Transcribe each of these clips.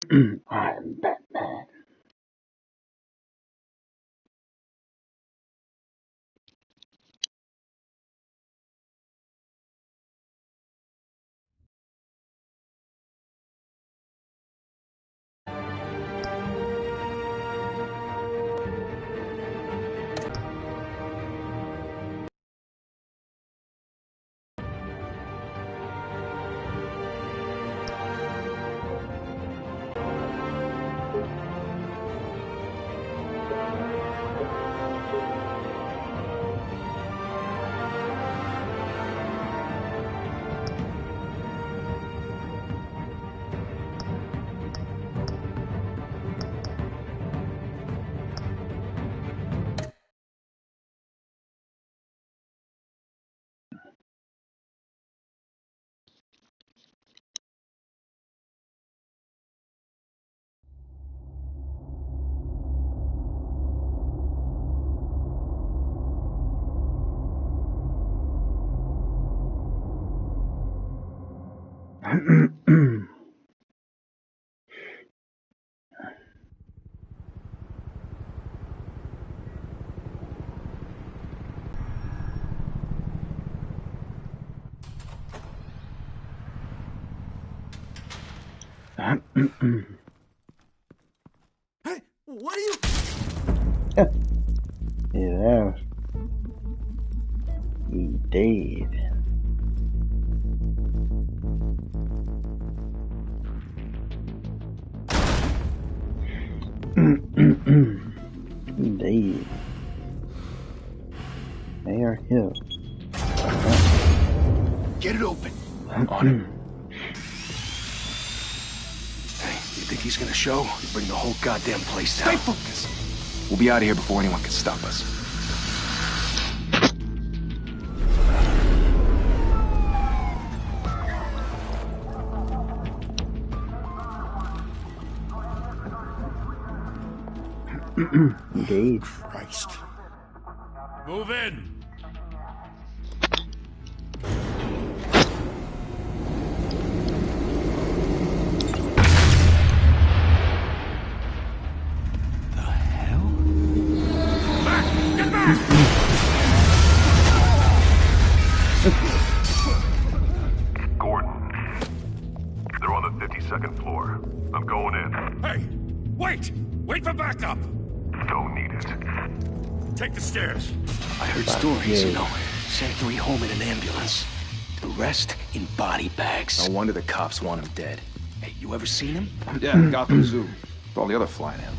I'm Batman. Hey, what are you? Yeah, he did. Indeed. They are here. Get it open. On it. Hey, you think he's gonna show? Bring the whole goddamn place down. Stay focused. We'll be out of here before anyone can stop us. Indeed. Christ. Move in! The hell? Back! Get back! Gordon. They're on the 52nd floor. I'm going in. Hey! Wait! Wait for backup! Don't need it. Take the stairs. I heard stories, you know. Sent 3 home in an ambulance. The rest in body bags. No wonder the cops want him dead. Hey, you ever seen him? Yeah, Gotham Zoo. With all the other flying animals.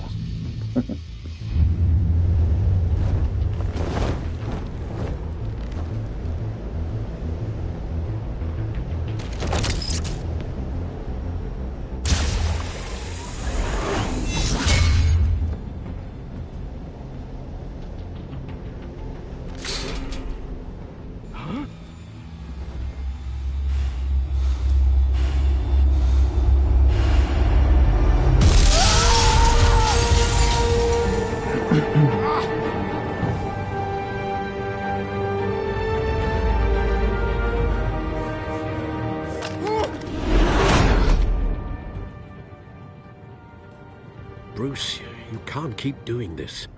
Bruce, you can't keep doing this.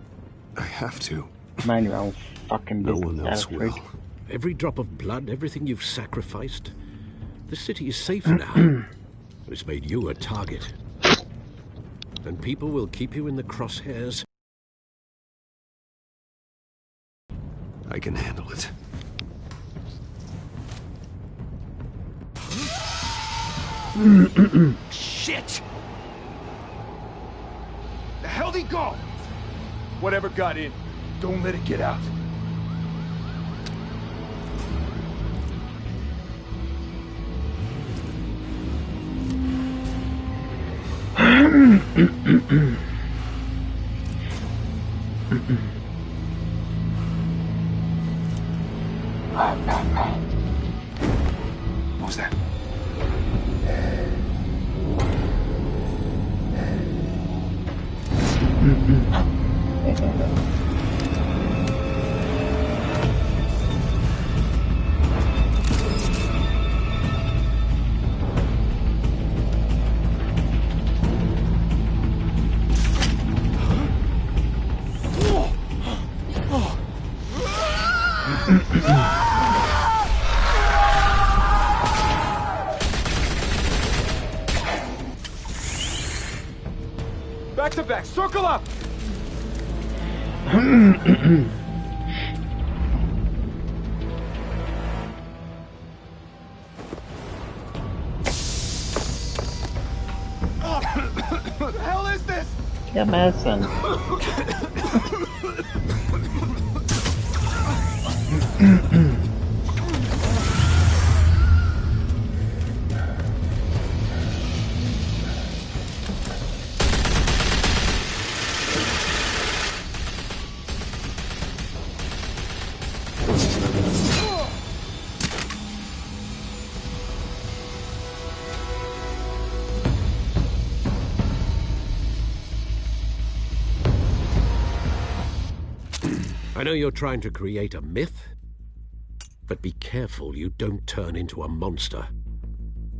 I have to. Mind your own fucking No business, one else Alfred. will. Every drop of blood, everything you've sacrificed. The city is safe now. It's made you a target. And people will keep you in the crosshairs. I can handle it. Shit! The hell'd he go? Whatever got in, don't let it get out. I'm Batman. What was that? Back to back. Circle up. What the hell is this? You're messing. I know you're trying to create a myth, but be careful you don't turn into a monster.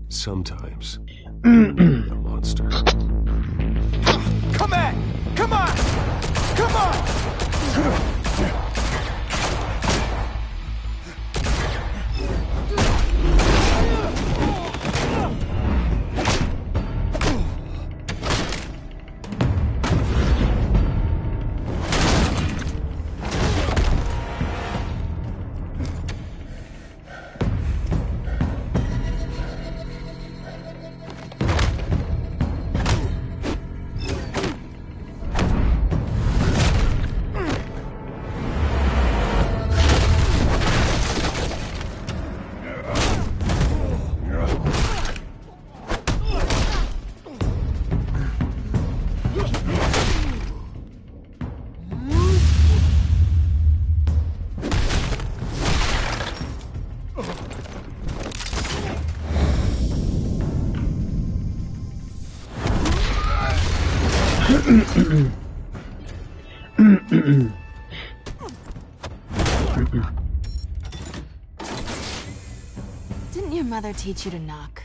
Sometimes you need a monster. Come at! Come on! Come on! Didn't your mother teach you to knock?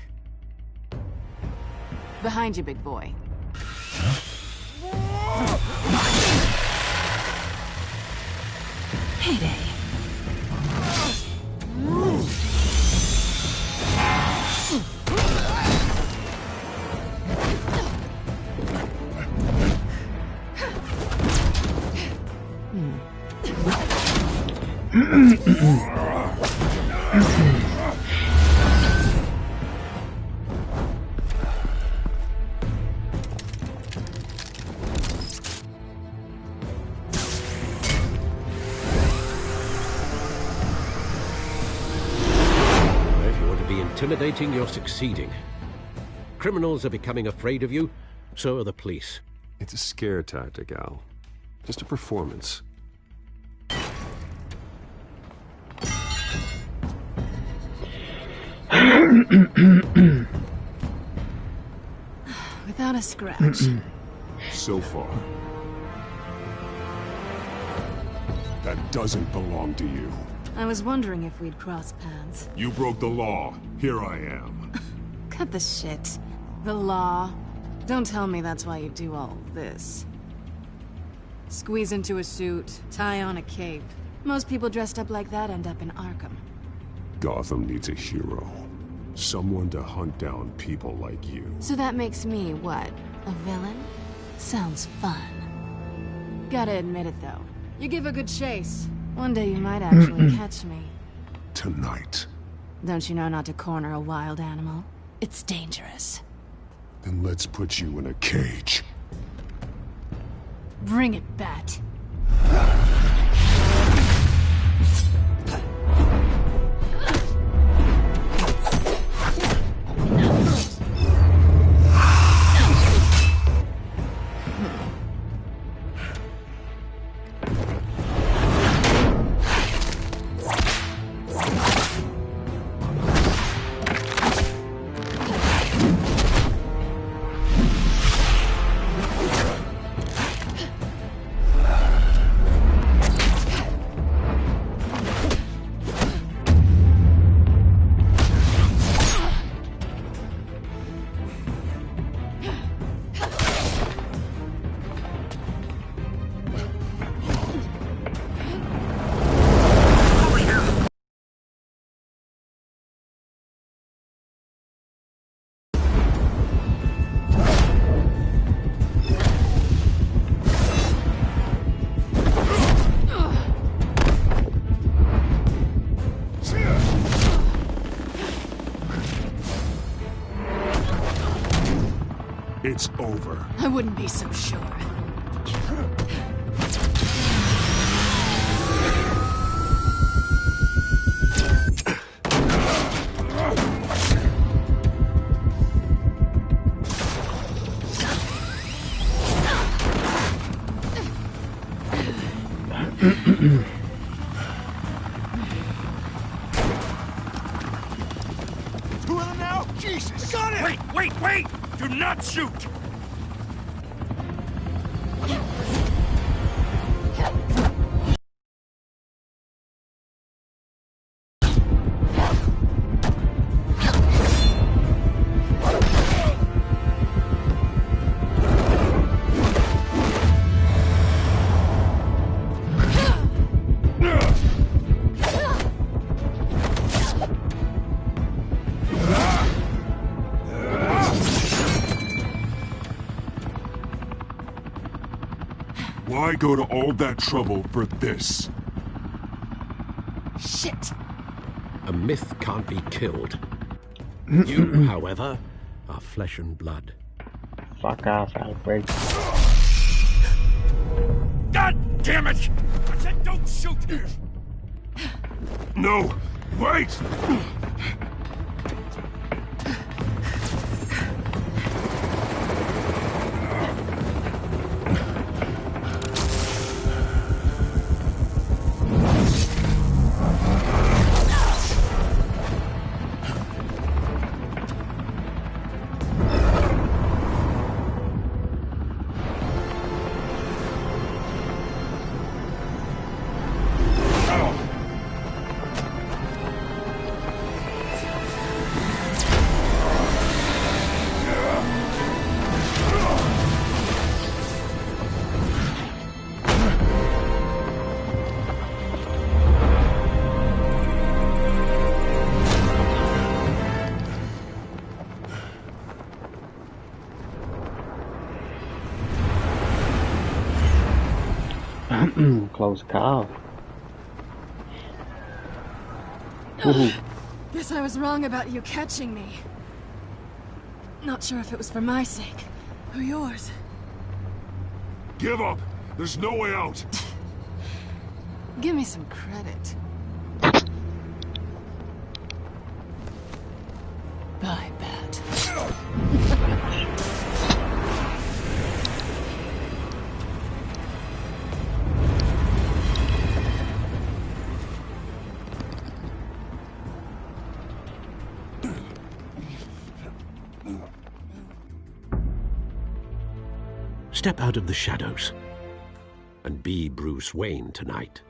Behind you, big boy. Heyday. If you want to be intimidating, you're succeeding. Criminals are becoming afraid of you, so are the police. It's a scare tactic, Al. Just a performance. Without a scratch. So far. That doesn't belong to you. I was wondering if we'd cross paths. You broke the law. Here I am. Cut the shit. The law. Don't tell me that's why you do all this. Squeeze into a suit, tie on a cape. Most people dressed up like that end up in Arkham. Gotham needs a hero. Someone to hunt down people like you. So that makes me, what, a villain? Sounds fun. Gotta admit it, though. You give a good chase. One day you might actually catch me. Tonight. Don't you know not to corner a wild animal? It's dangerous. Then let's put you in a cage. Bring it, Bat. It's over. I wouldn't be so sure. Two of them now? Jesus! Got it! Wait! Do not shoot! Why go to all that trouble for this? Shit! A myth can't be killed. You, however, are flesh and blood. Fuck off, Alfred. God damn it! I said don't shoot! No! Wait! Close call. Guess I was wrong about you catching me. Not sure if it was for my sake or yours. Give up! There's no way out! Give me some credit. I bet. Step out of the shadows and be Bruce Wayne tonight.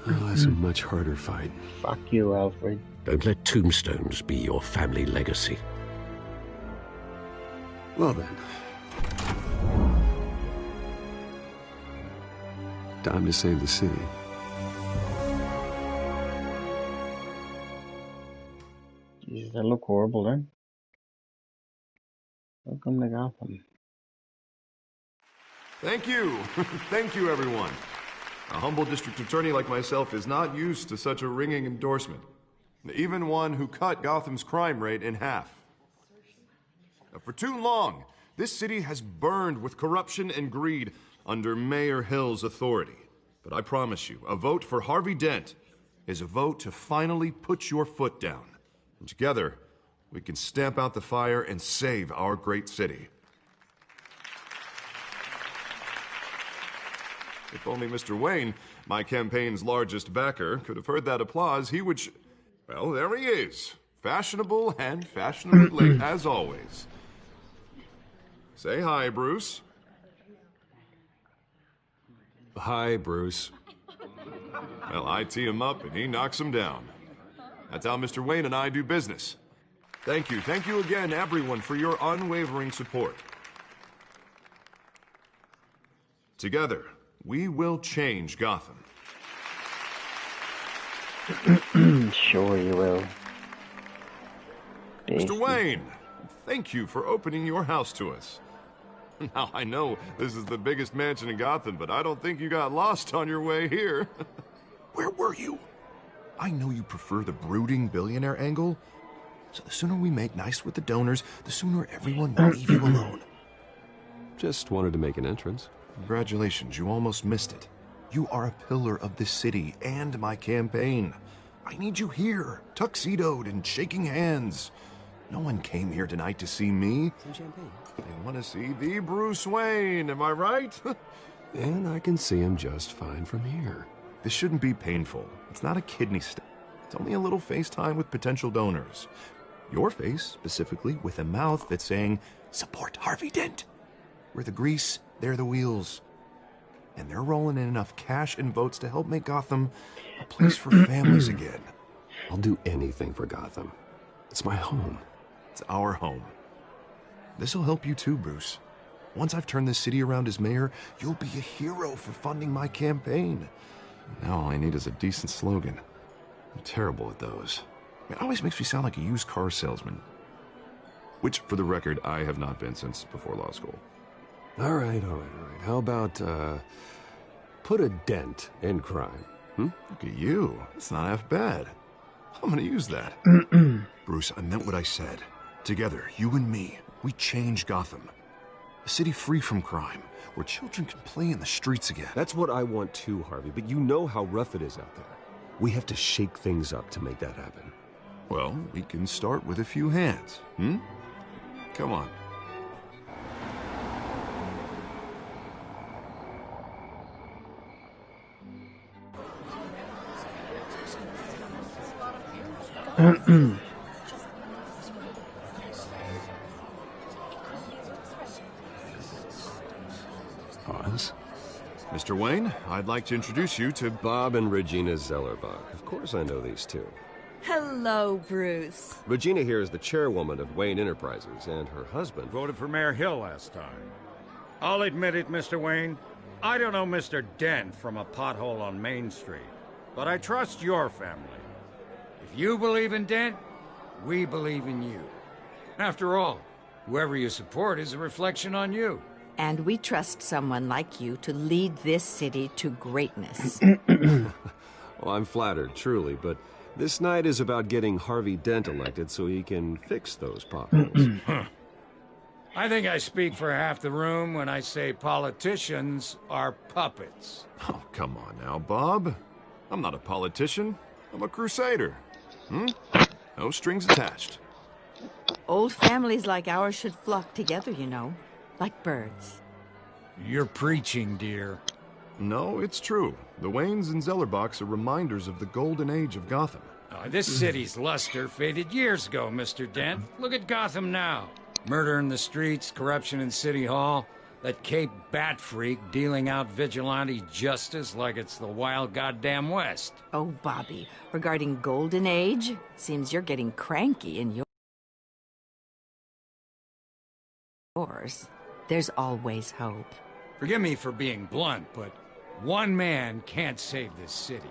Oh, that's a much harder fight. Fuck you, Alfred. Don't let tombstones be your family legacy. Well then. Time to save the city. Jesus, that look horrible then. Welcome to Gotham. Thank you. Thank you, everyone. A humble district attorney like myself is not used to such a ringing endorsement. Even one who cut Gotham's crime rate in half. For too long, this city has burned with corruption and greed under Mayor Hill's authority. But I promise you, a vote for Harvey Dent is a vote to finally put your foot down. And together, we can stamp out the fire and save our great city. If only Mr. Wayne, my campaign's largest backer, could have heard that applause, he would well, there he is. Fashionable and fashionably late, as always. Say hi, Bruce. Hi, Bruce. Well, I tee him up and he knocks him down. That's how Mr. Wayne and I do business. Thank you again, everyone, for your unwavering support. Together, we will change Gotham. Sure you will. Mr. Wayne, thank you for opening your house to us. Now, I know this is the biggest mansion in Gotham, but I don't think you got lost on your way here. Where were you? I know you prefer the brooding billionaire angle, so the sooner we make nice with the donors, the sooner everyone will leave you alone. Just wanted to make an entrance. Congratulations, you almost missed it. You are a pillar of this city and my campaign. I need you here, tuxedoed and shaking hands. No one came here tonight to see me. Some champagne. They want to see the Bruce Wayne, am I right? And I can see him just fine from here. This shouldn't be painful. It's not a kidney stone. It's only a little FaceTime with potential donors. Your face, specifically, with a mouth that's saying, support Harvey Dent. We're the grease, they're the wheels. And they're rolling in enough cash and votes to help make Gotham a place for families again. I'll do anything for Gotham. It's my home. It's our home. This'll help you too, Bruce. Once I've turned this city around as mayor, you'll be a hero for funding my campaign. Now all I need is a decent slogan. I'm terrible at those. It always makes me sound like a used car salesman. Which, for the record, I have not been since before law school. All right. How about, put a dent in crime? Look at you. It's not half bad. I'm gonna use that. Bruce, I meant what I said. Together, you and me, we change Gotham. A city free from crime, where children can play in the streets again. That's what I want too, Harvey, but you know how rough it is out there. We have to shake things up to make that happen. Well, we can start with a few hands, Come on. Oz? Mr. Wayne, I'd like to introduce you to Bob and Regina Zellerbach. Of course I know these two. Hello, Bruce. Regina here is the chairwoman of Wayne Enterprises, and her husband... Voted for Mayor Hill last time. I'll admit it, Mr. Wayne. I don't know Mr. Dent from a pothole on Main Street, but I trust your family. If you believe in Dent, we believe in you. After all, whoever you support is a reflection on you. And we trust someone like you to lead this city to greatness. Well, I'm flattered, truly, but this night is about getting Harvey Dent elected so he can fix those potholes. I think I speak for half the room when I say politicians are puppets. Oh, come on now, Bob. I'm not a politician. I'm a crusader. No strings attached. Old families like ours should flock together, you know. Like birds. You're preaching, dear. No, it's true. The Waynes and Zellerbachs are reminders of the golden age of Gotham. This city's luster faded years ago, Mr. Dent. Look at Gotham now. Murder in the streets, corruption in City Hall, that Cape Bat freak dealing out vigilante justice like it's the wild goddamn West. Oh, Bobby, regarding Golden Age, seems you're getting cranky in yours. There's always hope. Forgive me for being blunt, but one man can't save this city.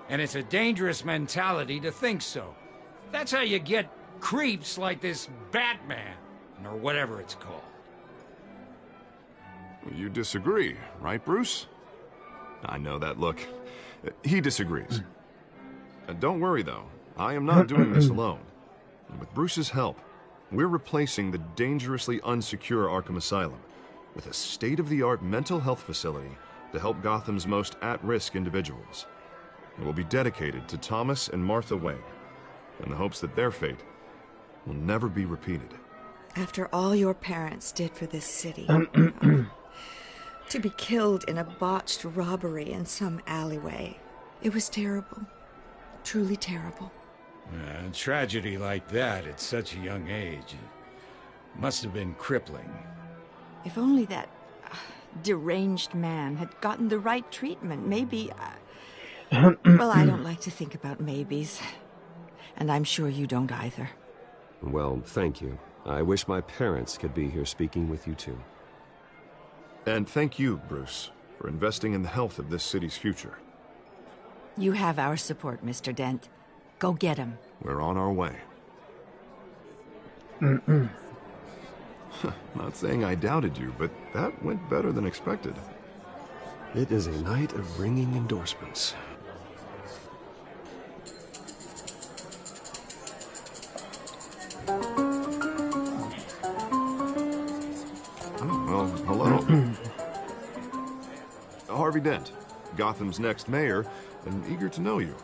And it's a dangerous mentality to think so. That's how you get creeps like this Batman, or whatever it's called. You disagree, right, Bruce? I know that look. He disagrees. Don't worry, though. I am not doing this alone. And with Bruce's help, we're replacing the dangerously unsecure Arkham Asylum with a state-of-the-art mental health facility to help Gotham's most at-risk individuals. It will be dedicated to Thomas and Martha Wayne, in the hopes that their fate will never be repeated. After all your parents did for this city, to be killed in a botched robbery in some alleyway, it was terrible. Truly terrible. A tragedy like that at such a young age must have been crippling. If only that deranged man had gotten the right treatment, maybe... Well, I don't like to think about maybes. And I'm sure you don't either. Well, thank you. I wish my parents could be here speaking with you too. And thank you, Bruce, for investing in the health of this city's future. You have our support, Mr. Dent. Go get him. We're on our way. Not saying I doubted you, but that went better than expected. It is a night of ringing endorsements. Well, Oh, hello. Harvey Dent, Gotham's next mayor, and eager to know you.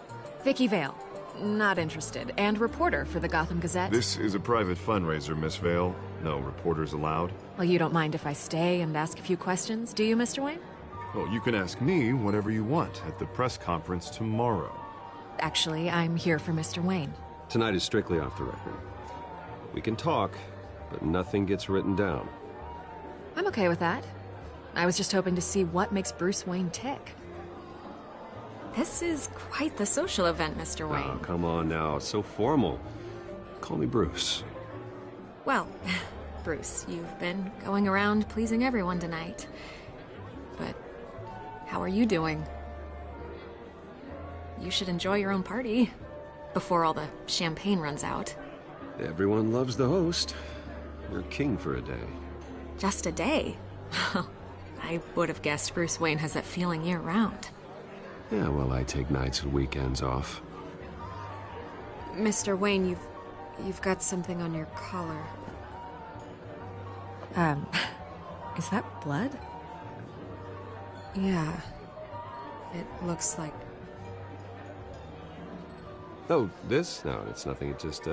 Vicky Vale. Not interested. And reporter for the Gotham Gazette. This is a private fundraiser, Miss Vale. No reporters allowed. Well, you don't mind if I stay and ask a few questions, do you, Mr. Wayne? Well, you can ask me whatever you want at the press conference tomorrow. Actually, I'm here for Mr. Wayne. Tonight is strictly off the record. We can talk, but nothing gets written down. I'm okay with that. I was just hoping to see what makes Bruce Wayne tick. This is quite the social event, Mr. Wayne. Oh, come on now. So formal. Call me Bruce. Well, Bruce, you've been going around pleasing everyone tonight. But how are you doing? You should enjoy your own party before all the champagne runs out. Everyone loves the host. You're king for a day. Just a day? I would have guessed Bruce Wayne has that feeling year-round. Yeah, well, I take nights and weekends off. Mr. Wayne, you've got something on your collar. Is that blood? Yeah. It looks like... Oh, this? No, it's nothing. It just,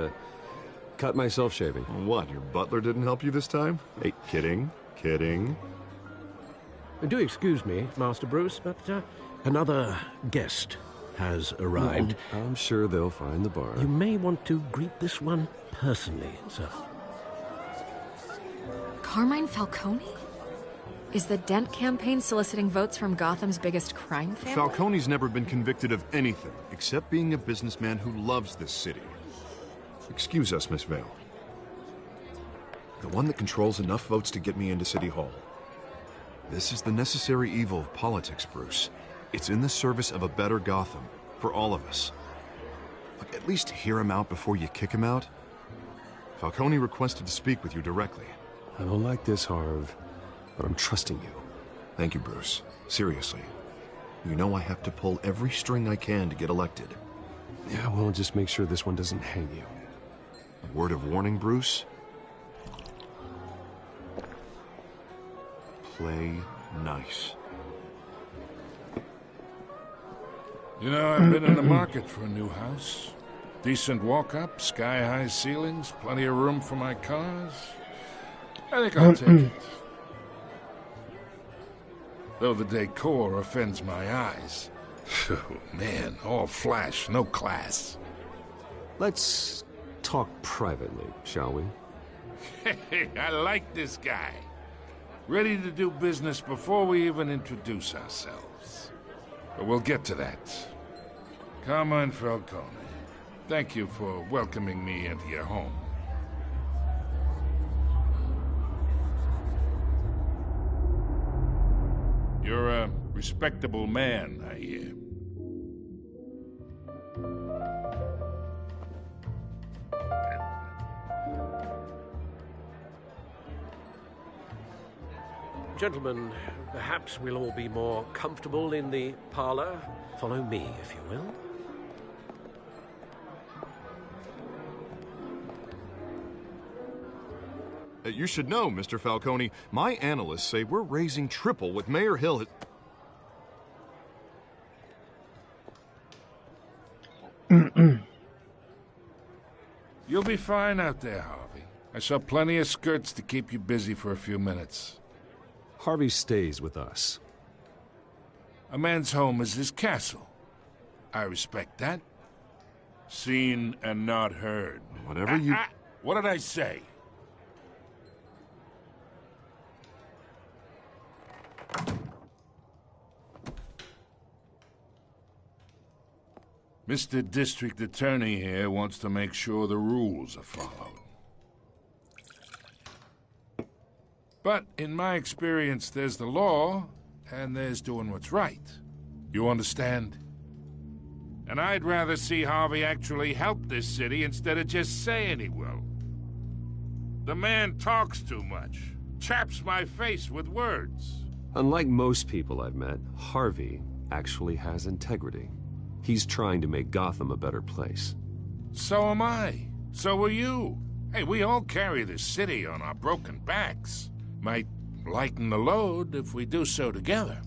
cut myself shaving. What, your butler didn't help you this time? Hey, kidding. Kidding. Do excuse me, Master Bruce, but another guest has arrived. I'm sure they'll find the bar. You may want to greet this one personally, sir. Carmine Falcone? Is the Dent campaign soliciting votes from Gotham's biggest crime family? Falcone's never been convicted of anything, except being a businessman who loves this city. Excuse us, Miss Vale. The one that controls enough votes to get me into City Hall. This is the necessary evil of politics, Bruce. It's in the service of a better Gotham, for all of us. Look, at least hear him out before you kick him out. Falcone requested to speak with you directly. I don't like this, Harv, but I'm trusting you. Thank you, Bruce. Seriously. You know I have to pull every string I can to get elected. Yeah, well, just make sure this one doesn't hang you. Word of warning, Bruce? Play nice. You know, I've been in the market for a new house. Decent walk-up, sky-high ceilings, plenty of room for my cars. I think I'll take it. Though the decor offends my eyes. Oh, man, all flash, no class. Let's talk privately, shall we? Hey, I like this guy. Ready to do business before we even introduce ourselves. But we'll get to that. Carmine Falcone, thank you for welcoming me into your home. You're a respectable man, I hear. Gentlemen, perhaps we'll all be more comfortable in the parlor. Follow me, if you will. You should know, Mr. Falcone, my analysts say we're raising triple what Mayor Hill has... You'll be fine out there, Harvey. I saw plenty of skirts to keep you busy for a few minutes. Harvey stays with us. A man's home is his castle. I respect that. Seen and not heard. Whatever you... What did I say? Mr. District Attorney here wants to make sure the rules are followed. But in my experience, there's the law, and there's doing what's right. You understand? And I'd rather see Harvey actually help this city instead of just saying he will. The man talks too much, chaps my face with words. Unlike most people I've met, Harvey actually has integrity. He's trying to make Gotham a better place. So am I. So are you. Hey, we all carry this city on our broken backs. Might lighten the load if we do so together.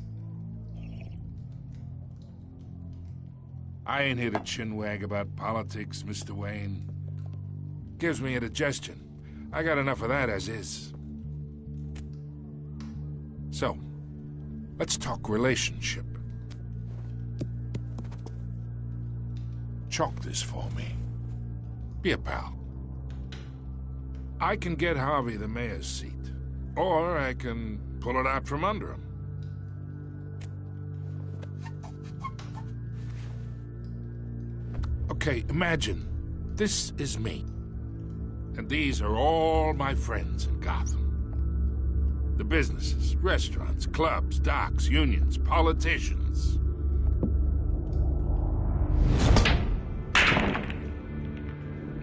I ain't here to chinwag about politics, Mr. Wayne. Gives me indigestion. I got enough of that as is. So, let's talk relationship. Chalk this for me. Be a pal. I can get Harvey the mayor's seat, or I can pull it out from under him. Okay, imagine this is me, and these are all my friends in Gotham. The businesses, restaurants, clubs, docks, unions, politicians.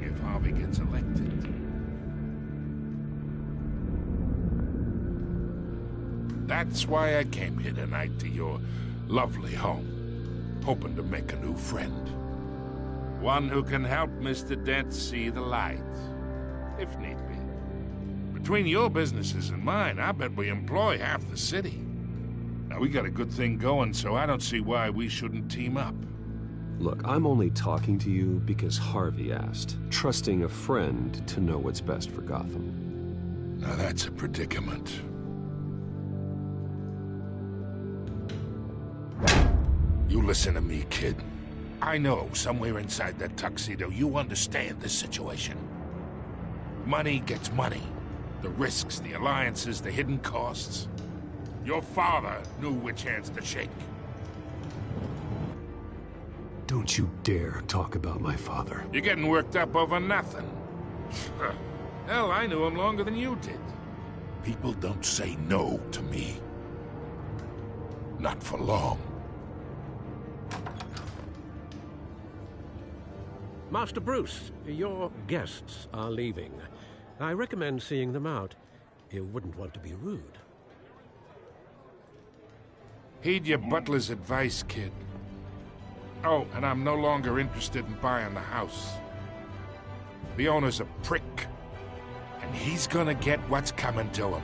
If Harvey gets elected. That's why I came here tonight to your lovely home, hoping to make a new friend. One who can help Mr. Dent see the light, if need be. Between your businesses and mine, I bet we employ half the city. Now, we got a good thing going, so I don't see why we shouldn't team up. Look, I'm only talking to you because Harvey asked, trusting a friend to know what's best for Gotham. Now that's a predicament. You listen to me, kid. I know somewhere inside that tuxedo you understand this situation. Money gets money. The risks, the alliances, the hidden costs. Your father knew which hands to shake. Don't you dare talk about my father. You're getting worked up over nothing. Hell, I knew him longer than you did. People don't say no to me. Not for long. Master Bruce, your guests are leaving. I recommend seeing them out. You wouldn't want to be rude. Heed your butler's advice, kid. Oh, and I'm no longer interested in buying the house. The owner's a prick, and he's gonna get what's coming to him.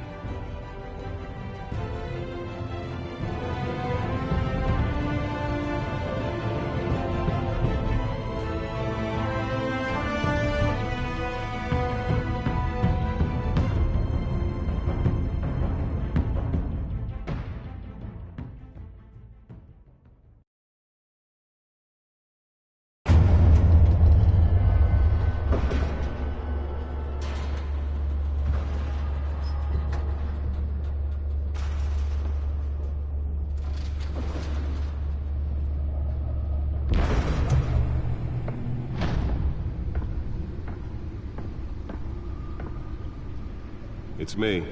It's me.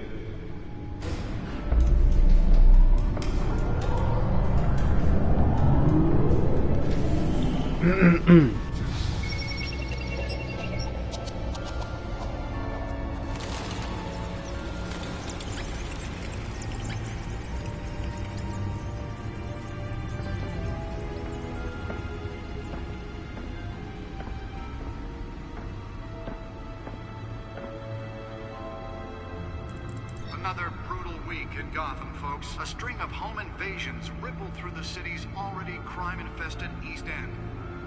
Another brutal week in Gotham, folks. A string of home invasions rippled through the city's already crime-infested East End.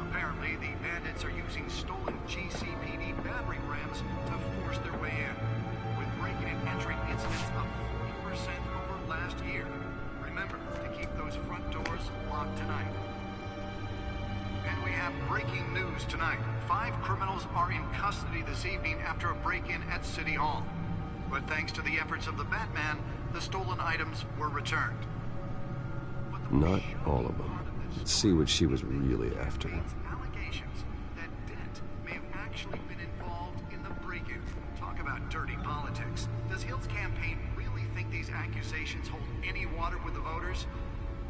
Apparently, the bandits are using stolen GCPD battering rams to force their way in, with breaking and entering incidents up 40% over last year. Remember to keep those front doors locked tonight. And we have breaking news tonight. 5 criminals are in custody this evening after a break-in at City Hall. But thanks to the efforts of the Batman, the stolen items were returned. Not all of them. Let's see what she was really after. Allegations that Dent may have actually been involved in the break-in. Talk about dirty politics. Does Hill's campaign really think these accusations hold any water with the voters?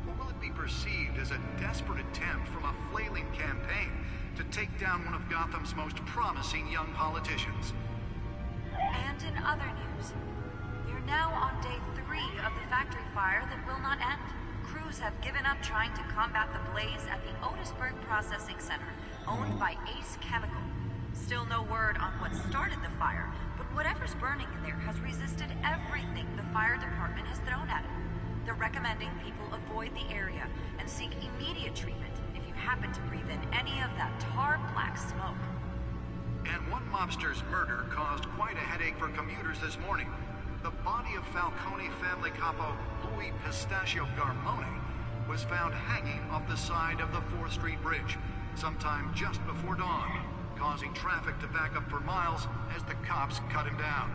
Or will it be perceived as a desperate attempt from a flailing campaign to take down one of Gotham's most promising young politicians? And in other news, we are now on day 3 of the factory fire that will not end. Crews have given up trying to combat the blaze at the Otisburg Processing Center, owned by Ace Chemical. Still no word on what started the fire, but whatever's burning in there has resisted everything the fire department has thrown at it. They're recommending people avoid the area and seek immediate treatment if you happen to breathe in any of that tar black smoke. And one mobster's murder caused quite a headache for commuters this morning. The body of Falcone family capo Louis Pistachio Garmone was found hanging off the side of the 4th Street Bridge sometime just before dawn, causing traffic to back up for miles as the cops cut him down.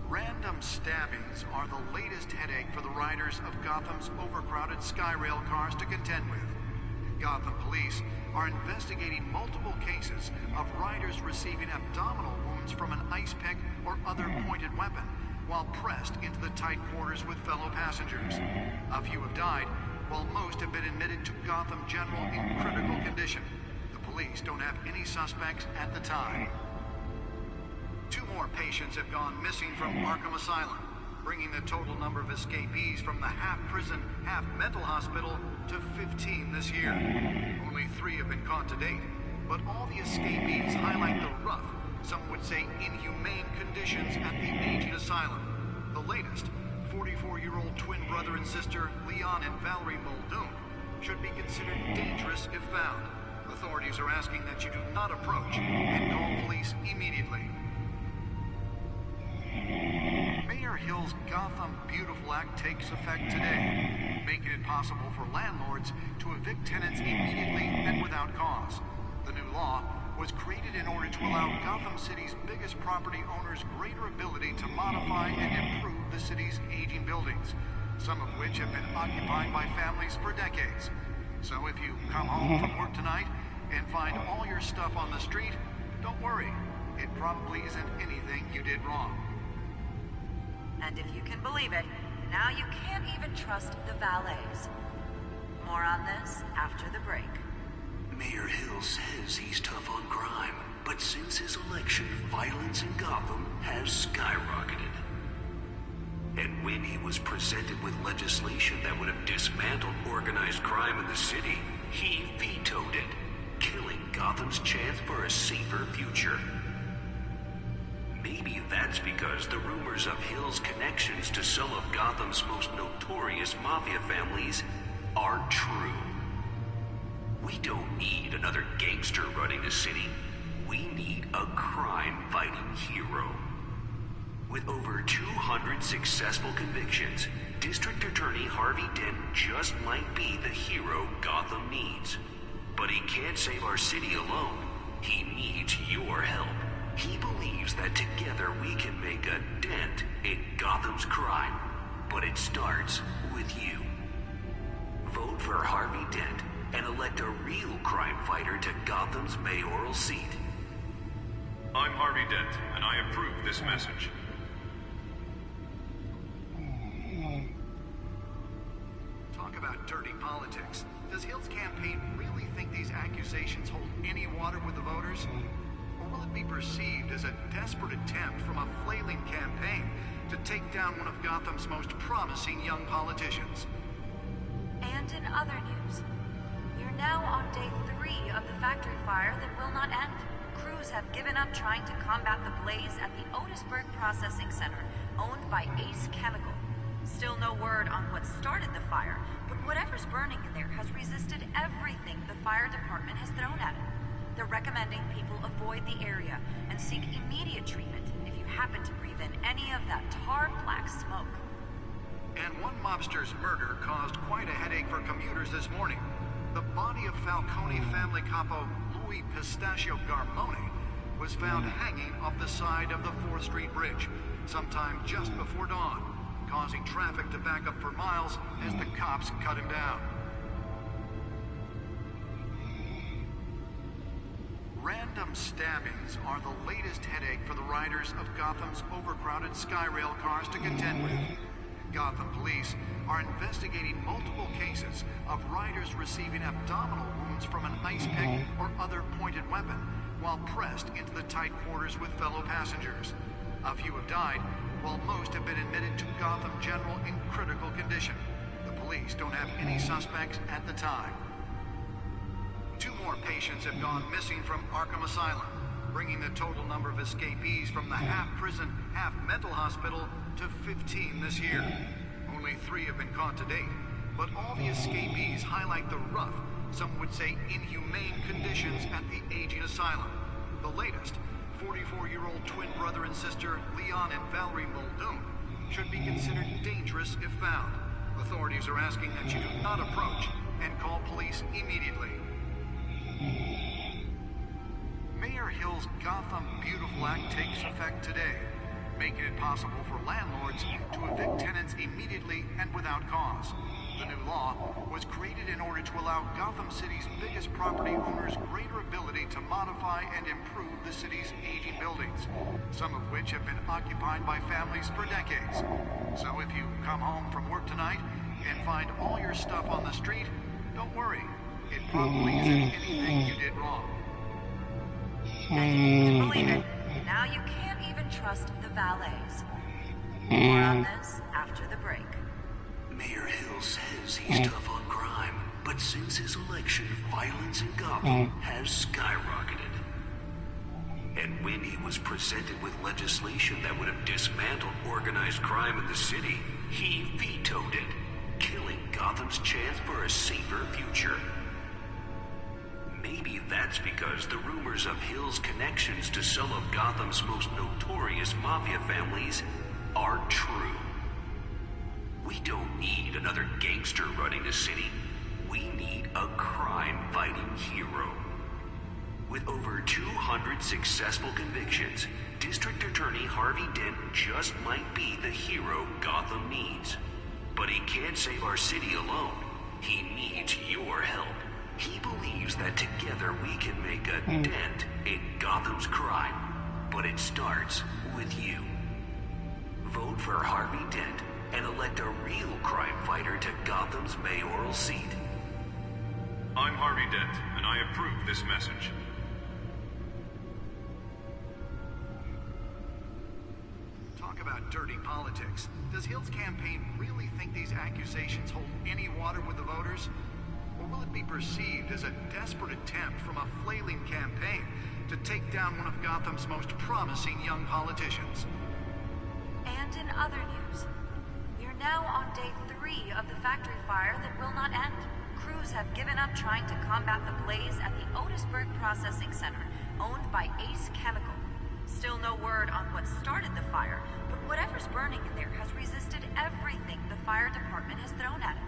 Random stabbings are the latest headache for the riders of Gotham's overcrowded Skyrail cars to contend with. Gotham police are investigating multiple cases of riders receiving abdominal wounds from an ice pick or other pointed weapon while pressed into the tight quarters with fellow passengers. A few have died, while most have been admitted to Gotham General in critical condition. The police don't have any suspects at the time. 2 more patients have gone missing from Arkham Asylum, bringing the total number of escapees from the half-prison, half-mental hospital to 15 this year. Only 3 have been caught to date, but all the escapees highlight the rough, some would say inhumane conditions at the aging asylum. The latest, 44-year-old twin brother and sister Leon and Valerie Muldoon, should be considered dangerous if found. Authorities are asking that you do not approach and call police immediately. Mayor Hill's Gotham Beautiful Act takes effect today, making it possible for landlords to evict tenants immediately and without cause. The new law was created in order to allow Gotham City's biggest property owners greater ability to modify and improve the city's aging buildings, some of which have been occupied by families for decades. So if you come home from work tonight and find all your stuff on the street, don't worry. It probably isn't anything you did wrong. And if you can believe it, now you can't even trust the valets. More on this after the break. Mayor Hill says he's tough on crime, but since his election, violence in Gotham has skyrocketed. And when he was presented with legislation that would have dismantled organized crime in the city, he vetoed it, killing Gotham's chance for a safer future. Maybe that's because the rumors of Hill's connections to some of Gotham's most notorious mafia families aren't true. We don't need another gangster running the city. We need a crime-fighting hero. With over 200 successful convictions, District Attorney Harvey Dent just might be the hero Gotham needs. But he can't save our city alone. He needs your help. He believes that together we can make a dent in Gotham's crime. But it starts with you. Vote for Harvey Dent and elect a real crime fighter to Gotham's mayoral seat. I'm Harvey Dent, and I approve this message. Talk about dirty politics. Does Hill's campaign really think these accusations hold any water with the voters? Or will it be perceived as a desperate attempt from a flailing campaign to take down one of Gotham's most promising young politicians? And in other news, we're now on day 3 of the factory fire that will not end. Crews have given up trying to combat the blaze at the Otisburg Processing Center, owned by Ace Chemical. Still no word on what started the fire, but whatever's burning in there has resisted everything the fire department has thrown at it. They're recommending people avoid the area and seek immediate treatment if you happen to breathe in any of that tar black smoke. And one mobster's murder caused quite a headache for commuters this morning. The body of Falcone family capo Louis Pistachio Garmone was found hanging off the side of the 4th Street Bridge sometime just before dawn, causing traffic to back up for miles as the cops cut him down. Random stabbings are the latest headache for the riders of Gotham's overcrowded Skyrail cars to contend with. Gotham police are investigating multiple cases of riders receiving abdominal wounds from an ice pick or other pointed weapon while pressed into the tight quarters with fellow passengers. A few have died, while most have been admitted to Gotham General in critical condition. The police don't have any suspects at the time. 2 more patients have gone missing from Arkham Asylum, bringing the total number of escapees from the half-prison, half-mental hospital to 15 this year. Only 3 have been caught to date, but all the escapees highlight the rough, some would say inhumane conditions at the aging asylum. The latest, 44-year-old twin brother and sister Leon and Valerie Muldoon, should be considered dangerous if found. Authorities are asking that you do not approach and call police immediately. Mayor Hill's Gotham Beautiful Act takes effect today, making it possible for landlords to evict tenants immediately and without cause. The new law was created in order to allow Gotham City's biggest property owners greater ability to modify and improve the city's aging buildings, some of which have been occupied by families for decades. So if you come home from work tonight and find all your stuff on the street, don't worry. It probably isn't anything you did wrong. And if you can believe it, now you can't even trust the valets. More on this after the break. Mayor Hill says he's tough on crime, but since his election, violence in Gotham has skyrocketed. And when he was presented with legislation that would have dismantled organized crime in the city, he vetoed it, killing Gotham's chance for a safer future. Maybe that's because the rumors of Hill's connections to some of Gotham's most notorious mafia families are true. We don't need another gangster running the city. We need a crime-fighting hero. With over 200 successful convictions, District Attorney Harvey Dent just might be the hero Gotham needs. But he can't save our city alone. He needs your help. He believes that together we can make a dent in Gotham's crime. But it starts with you. Vote for Harvey Dent and elect a real crime fighter to Gotham's mayoral seat. I'm Harvey Dent, and I approve this message. Talk about dirty politics. Does Hill's campaign really think these accusations hold any water with the voters? Or will it be perceived as a desperate attempt from a flailing campaign to take down one of Gotham's most promising young politicians? And in other news, we're now on day 3 of the factory fire that will not end. Crews have given up trying to combat the blaze at the Otisburg Processing Center, owned by Ace Chemical. Still no word on what started the fire, but whatever's burning in there has resisted everything the fire department has thrown at it.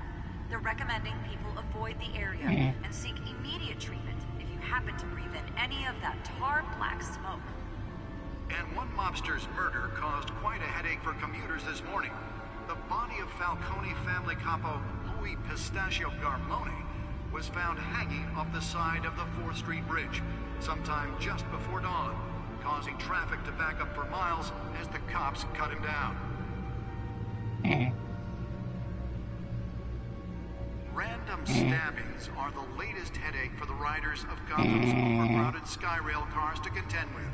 They're recommending people avoid the area and seek immediate treatment if you happen to breathe in any of that tar black smoke. And one mobster's murder caused quite a headache for commuters this morning. The body of Falcone family capo Louis Pistachio Garmone was found hanging off the side of the 4th Street Bridge sometime just before dawn, causing traffic to back up for miles as the cops cut him down. Random stabbings are the latest headache for the riders of Gotham's overcrowded Skyrail cars to contend with.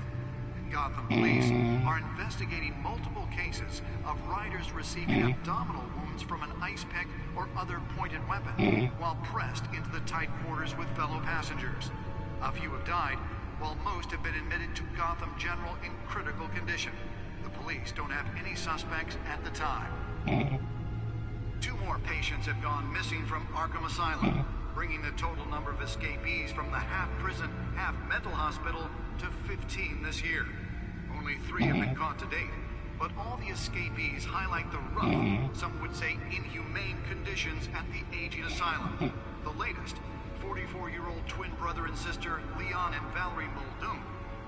Gotham police are investigating multiple cases of riders receiving abdominal wounds from an ice pick or other pointed weapon while pressed into the tight quarters with fellow passengers. A few have died, while most have been admitted to Gotham General in critical condition. The police don't have any suspects at the time. 2 more patients have gone missing from Arkham Asylum, bringing the total number of escapees from the half-prison, half-mental hospital to 15 this year. Only 3 have been caught to date, but all the escapees highlight the rough, some would say inhumane conditions at the aging asylum. The latest, 44-year-old twin brother and sister Leon and Valerie Muldoon,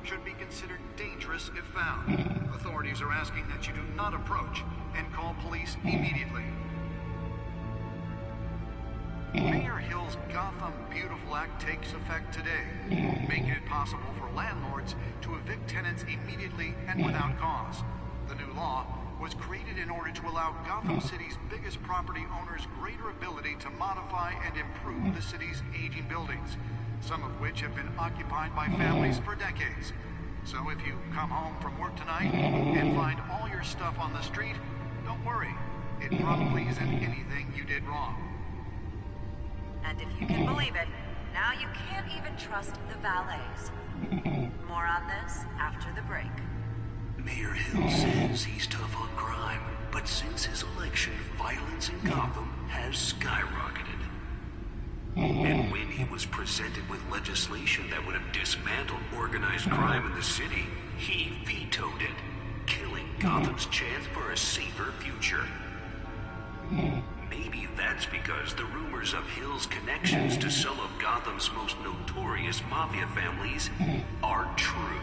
should be considered dangerous if found. Authorities are asking that you do not approach and call police immediately. Mayor Hill's Gotham Beautiful Act takes effect today, making it possible for landlords to evict tenants immediately and without cause. The new law was created in order to allow Gotham City's biggest property owners greater ability to modify and improve the city's aging buildings, some of which have been occupied by families for decades. So if you come home from work tonight and find all your stuff on the street, don't worry. It probably isn't anything you did wrong. And if you can believe it, now you can't even trust the valets. More on this after the break. Mayor Hill says he's tough on crime, but since his election, violence in Gotham has skyrocketed. And when he was presented with legislation that would have dismantled organized crime in the city, he vetoed it, killing Gotham's chance for a safer future. Maybe that's because the rumors of Hill's connections to some of Gotham's most notorious mafia families are true.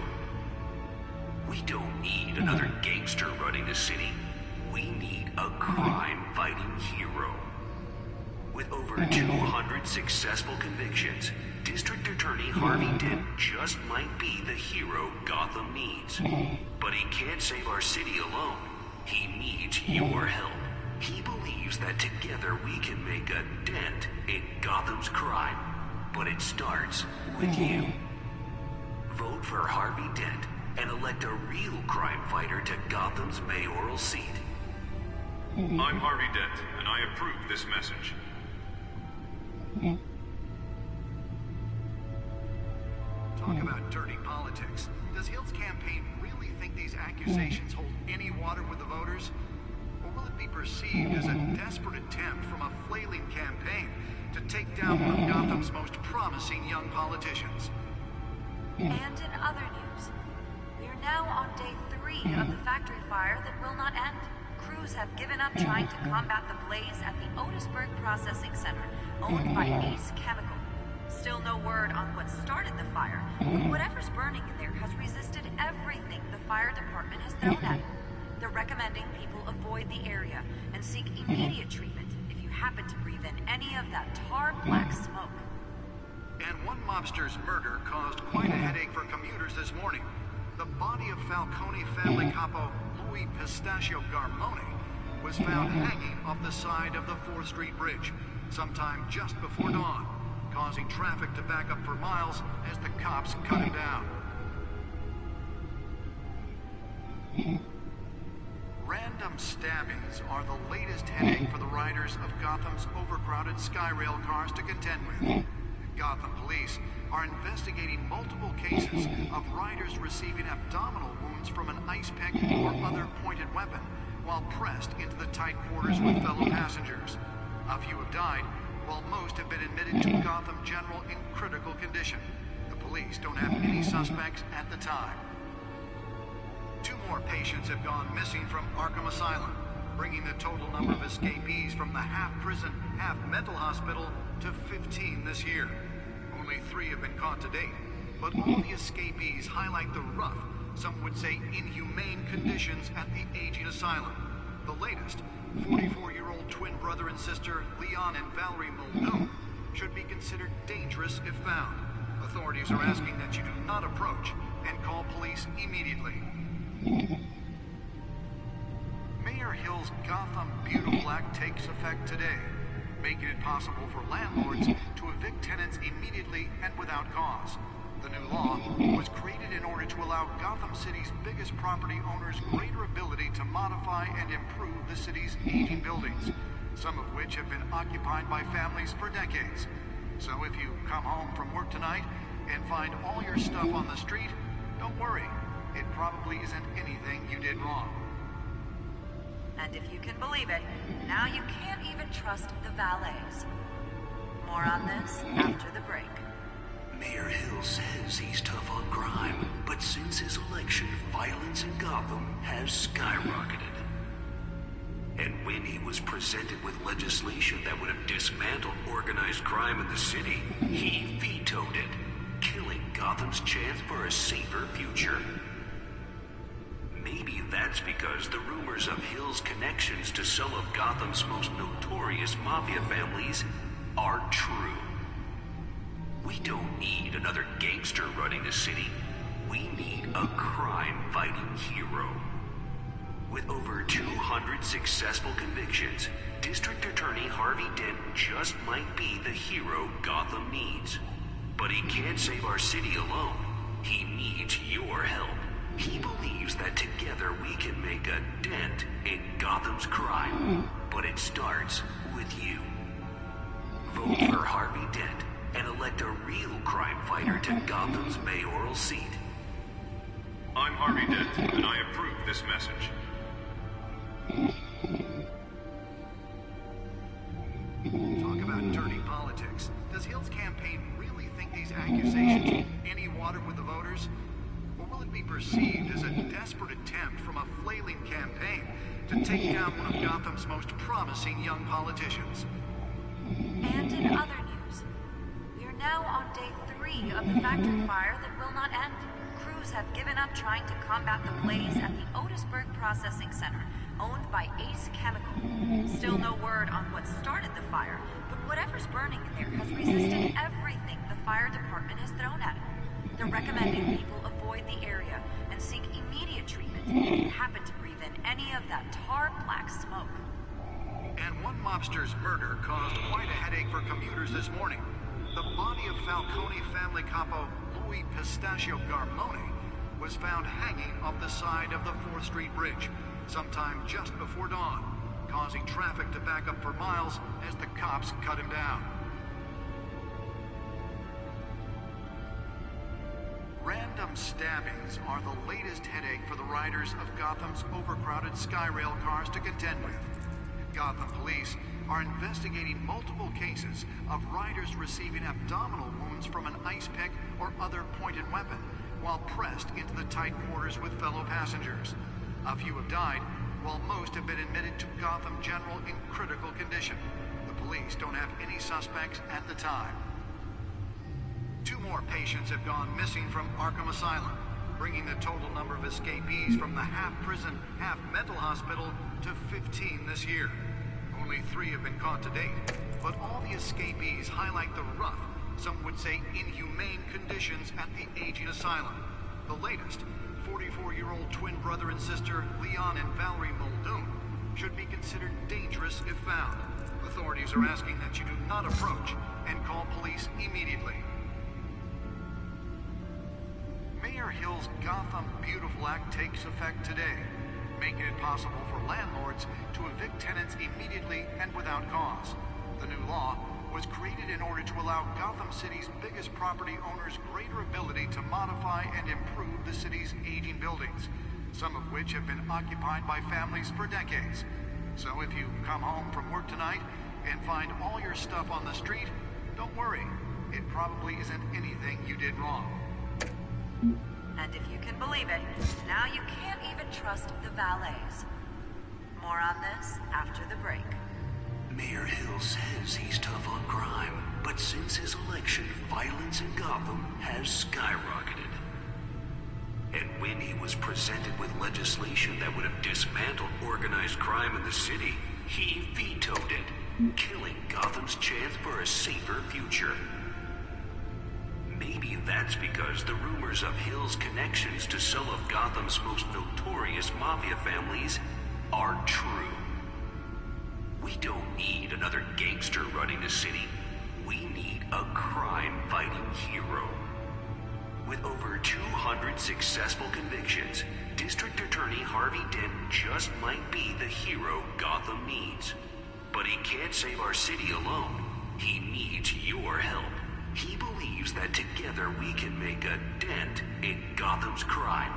We don't need another gangster running the city. We need a crime-fighting hero. With over 200 successful convictions, District Attorney Harvey Dent just might be the hero Gotham needs. But he can't save our city alone. He needs your help. He believes that together we can make a dent in Gotham's crime. But it starts with you. Vote for Harvey Dent and elect a real crime fighter to Gotham's mayoral seat. I'm Harvey Dent, and I approve this message. Talk about dirty politics. Does Hill's campaign really think these accusations hold any water with the voters? Or will it be perceived as a desperate attempt from a flailing campaign to take down one of Gotham's most promising young politicians? And in other news, we are now on day 3 of the factory fire that will not end. Crews have given up trying to combat the blaze at the Otisburg Processing Center, owned by Ace Chemical. Still no word on what started the fire, but whatever's burning in there has resisted everything the fire department has thrown at it. They're recommending people avoid the area and seek immediate treatment if you happen to breathe in any of that tar black smoke. And one mobster's murder caused quite a headache for commuters this morning. The body of Falcone family capo Louis Pistachio Garmone was found hanging off the side of the 4th Street Bridge sometime just before dawn, causing traffic to back up for miles as the cops cut him down. Random stabbings are the latest headache for the riders of Gotham's overcrowded Skyrail cars to contend with. Gotham police are investigating multiple cases of riders receiving abdominal wounds from an ice pick or other pointed weapon while pressed into the tight quarters with fellow passengers. A few have died, while most have been admitted to Gotham General in critical condition. The police don't have any suspects at the time. 2 more patients have gone missing from Arkham Asylum, bringing the total number of escapees from the half-prison, half-mental hospital to 15 this year. Only 3 have been caught to date, but all the escapees highlight the rough, some would say inhumane conditions at the aging asylum. The latest, 44-year-old twin brother and sister Leon and Valerie Muldoon, should be considered dangerous if found. Authorities are asking that you do not approach and call police immediately. Mayor Hill's Gotham Beautiful Act takes effect today, making it possible for landlords to evict tenants immediately and without cause. The new law was created in order to allow Gotham City's biggest property owners greater ability to modify and improve the city's aging buildings, some of which have been occupied by families for decades. So if you come home from work tonight and find all your stuff on the street, don't worry. It probably isn't anything you did wrong. And if you can believe it, now you can't even trust the valets. More on this after the break. Mayor Hill says he's tough on crime, but since his election, violence in Gotham has skyrocketed. And when he was presented with legislation that would have dismantled organized crime in the city, he vetoed it, killing Gotham's chance for a safer future. Maybe that's because the rumors of Hill's connections to some of Gotham's most notorious mafia families are true. We don't need another gangster running the city. We need a crime-fighting hero. With over 200 successful convictions, District Attorney Harvey Dent just might be the hero Gotham needs. But he can't save our city alone. He needs your help. He believes that together we can make a dent in Gotham's crime. But it starts with you. Vote for Harvey Dent and elect a real crime fighter to Gotham's mayoral seat. I'm Harvey Dent, and I approve this message. Talk about dirty politics. Does Hill's campaign really think these accusations hold any water with the voters? Or will it be perceived as a desperate attempt from a flailing campaign to take down one of Gotham's most promising young politicians? And in other news, we're now on day 3 of the factory fire that will not end. Crews have given up trying to combat the blaze at the Otisburg Processing Center, owned by Ace Chemical. Still no word on what started the fire, but whatever's burning in there has resisted everything the fire department has thrown at it. They're recommending people avoid the area and seek immediate treatment if you happen to breathe in any of that tar black smoke. And one mobster's murder caused quite a headache for commuters this morning. The body of Falcone family capo Louis Pistachio Garmone was found hanging off the side of the 4th Street Bridge sometime just before dawn, causing traffic to back up for miles as the cops cut him down. Random stabbings are the latest headache for the riders of Gotham's overcrowded Skyrail cars to contend with. Gotham police are investigating multiple cases of riders receiving abdominal wounds from an ice pick or other pointed weapon while pressed into the tight quarters with fellow passengers. A few have died, while most have been admitted to Gotham General in critical condition. The police don't have any suspects at the time. 2 more patients have gone missing from Arkham Asylum, bringing the total number of escapees from the half-prison, half-mental hospital to 15 this year. Only 3 have been caught to date, but all the escapees highlight the rough, some would say inhumane conditions at the aging asylum. The latest, 44-year-old twin brother and sister Leon and Valerie Muldoon, should be considered dangerous if found. Authorities are asking that you do not approach and call police immediately. Mayor Hill's Gotham Beautiful Act takes effect today, making it possible for landlords to evict tenants immediately and without cause. The new law was created in order to allow Gotham City's biggest property owners greater ability to modify and improve the city's aging buildings, some of which have been occupied by families for decades. So if you come home from work tonight and find all your stuff on the street, don't worry. It probably isn't anything you did wrong. And if you can believe it, now you can't even trust the valets. More on this after the break. Mayor Hill says he's tough on crime, but since his election, violence in Gotham has skyrocketed. And when he was presented with legislation that would have dismantled organized crime in the city, he vetoed it, killing Gotham's chance for a safer future. Maybe that's because the rumors of Hill's connections to some of Gotham's most notorious mafia families are true. We don't need another gangster running the city. We need a crime-fighting hero. With over 200 successful convictions, District Attorney Harvey Dent just might be the hero Gotham needs. But he can't save our city alone. He needs your help. He believes that together we can make a dent in Gotham's crime.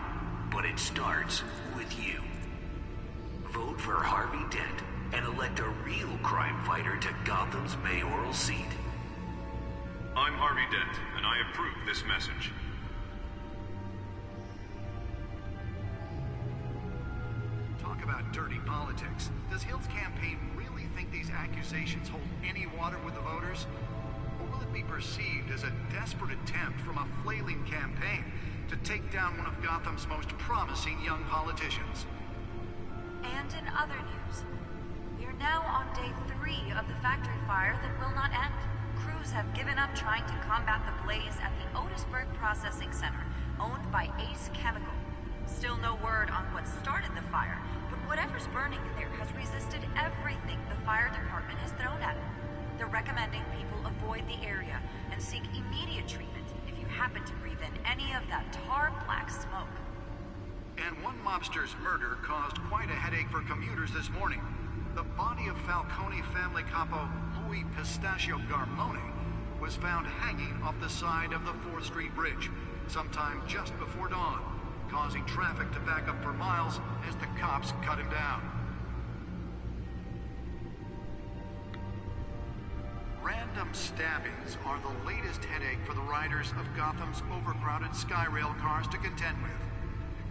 But it starts with you. Vote for Harvey Dent and elect a real crime fighter to Gotham's mayoral seat. I'm Harvey Dent, and I approve this message. Talk about dirty politics. Does Hill's campaign really think these accusations hold any water with the voters? Or will it be perceived as a desperate attempt from a flailing campaign to take down one of Gotham's most promising young politicians? And in other news, we're now on day 3 of the factory fire that will not end. Crews have given up trying to combat the blaze at the Otisburg Processing Center, owned by Ace Chemical. Still no word on what started the fire, but whatever's burning in there has resisted everything the fire department has thrown at it. They're recommending people avoid the area and seek immediate treatment if you happen to breathe in any of that tar black smoke. And one mobster's murder caused quite a headache for commuters this morning. The body of Falcone family capo Louis Pistachio Garmone was found hanging off the side of the 4th Street Bridge sometime just before dawn, causing traffic to back up for miles as the cops cut him down. Random stabbings are the latest headache for the riders of Gotham's overcrowded Skyrail cars to contend with.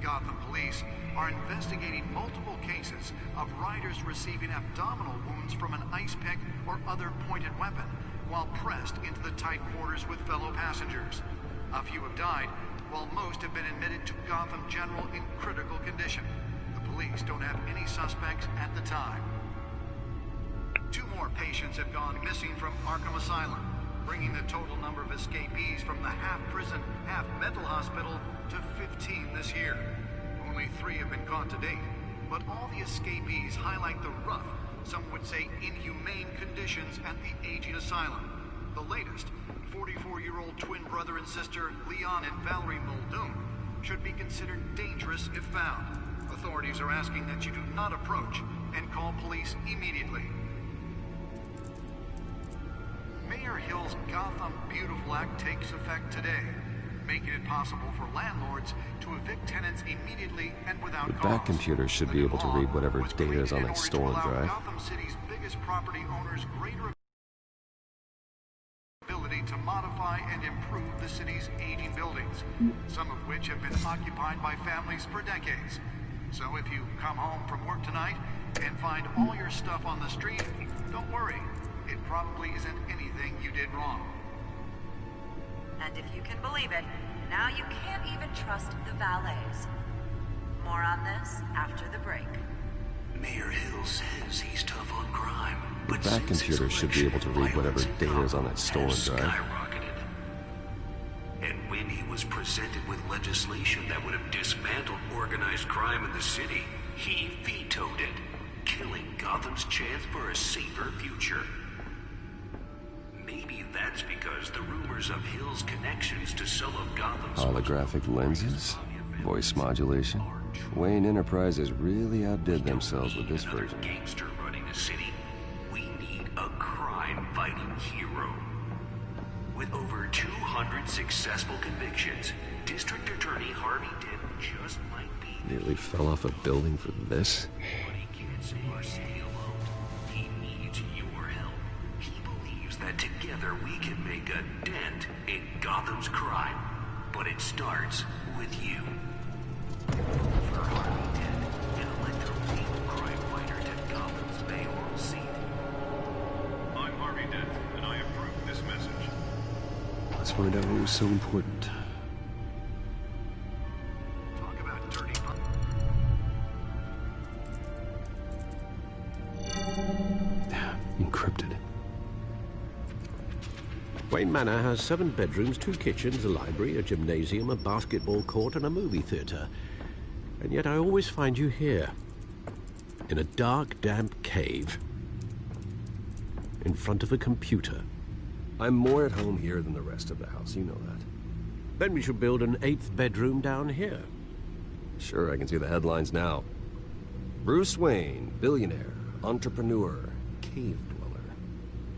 Gotham police are investigating multiple cases of riders receiving abdominal wounds from an ice pick or other pointed weapon while pressed into the tight quarters with fellow passengers. A few have died, while most have been admitted to Gotham General in critical condition. The police don't have any suspects at the time. 2 more patients have gone missing from Arkham Asylum, bringing the total number of escapees from the half-prison, half-mental hospital to 15 this year. Only 3 have been caught to date, but all the escapees highlight the rough, some would say inhumane conditions at the aging asylum. The latest, 44-year-old twin brother and sister Leon and Valerie Muldoon, should be considered dangerous if found. Authorities are asking that you do not approach and call police immediately. Mayor Hill's Gotham Beautiful Act takes effect today, making it possible for landlords to evict tenants immediately and without The cause. back computer should be able to read whatever data is on that stolen drive. Gotham City's biggest property owners greater ability to modify and improve the city's aging buildings, some of which have been occupied by families for decades. So if you come home from work tonight and find all your stuff on the street, don't worry. It probably isn't anything you did wrong. And if you can believe it, now you can't even trust the valets. More on this after the break. Mayor Hill says he's tough on crime, but The back computer should be able to read whatever data is on that stolen drive. skyrocketed. And when he was presented with legislation that would have dismantled organized crime in the city, he vetoed it, killing Gotham's chance for a safer future. Maybe that's because the rumors of Hill's connections to some of Gotham's Holographic lenses? Voice modulation? Wayne Enterprises really outdid themselves with this version. gangster running the city. We need a crime-fighting hero. With over 200 successful convictions, District Attorney Harvey Dent just might be. Nearly fell off a building for this? But he can't say or stay alone. He needs your help. He believes that together we can make a dent in Gotham's crime. But it starts with you. For Harvey Dent, elect a real crime fighter to Gotham's mayoral seat. I'm Harvey Dent, and I approve this message. Let's find out what was so important. Talk about dirty. Encrypted. Wayne Manor has 7 bedrooms, 2 kitchens, a library, a gymnasium, a basketball court, and a movie theater. And yet I always find you here, in a dark, damp cave, in front of a computer. I'm more at home here than the rest of the house, you know that. Then we should build an 8th bedroom down here. Sure, I can see the headlines now. Bruce Wayne, billionaire, entrepreneur, cave dweller.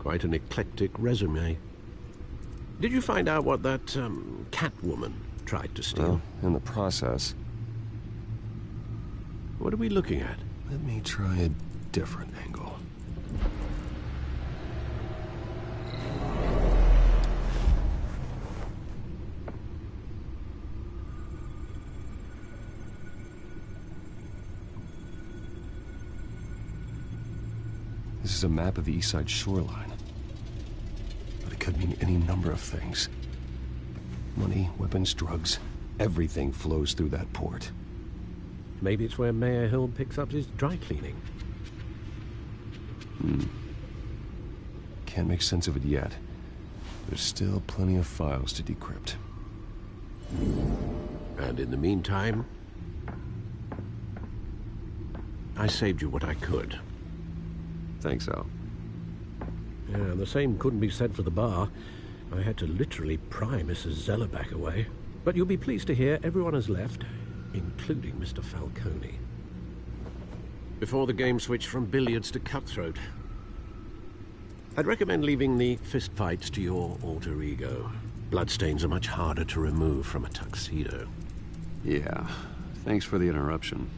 Quite an eclectic resume. Did you find out what that, Catwoman tried to steal? Well, in the process. What are we looking at? Let me try a different angle. This is a map of the East Side shoreline. But it could mean any number of things. Money, weapons, drugs, everything flows through that port. Maybe it's where Mayor Hill picks up his dry cleaning. Can't make sense of it yet. There's still plenty of files to decrypt. And in the meantime, I saved you what I could. Thanks, Al. Yeah, the same couldn't be said for the bar. I had to literally pry Mrs. Zellerback away. But you'll be pleased to hear everyone has left, including Mr. Falcone. Before the game switched from billiards to cutthroat. I'd recommend leaving the fistfights to your alter ego. Bloodstains are much harder to remove from a tuxedo. Yeah, thanks for the interruption.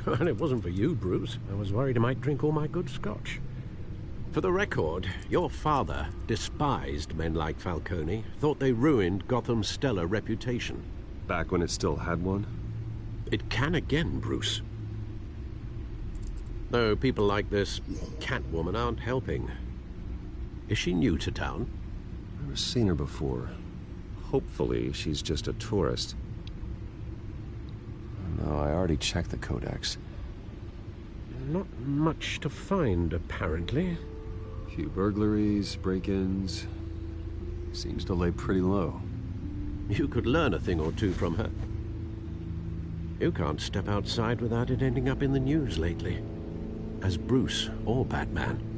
And it wasn't for you, Bruce. I was worried I might drink all my good scotch. For the record, your father despised men like Falcone, thought they ruined Gotham's stellar reputation. Back when it still had one? It can again, Bruce. Though people like this Catwoman aren't helping. Is she new to town? Never seen her before. Hopefully, she's just a tourist. No, I already checked the codex. Not much to find, apparently. Few burglaries, break-ins. Seems to lay pretty low. You could learn a thing or two from her. You can't step outside without it ending up in the news lately. As Bruce or Batman.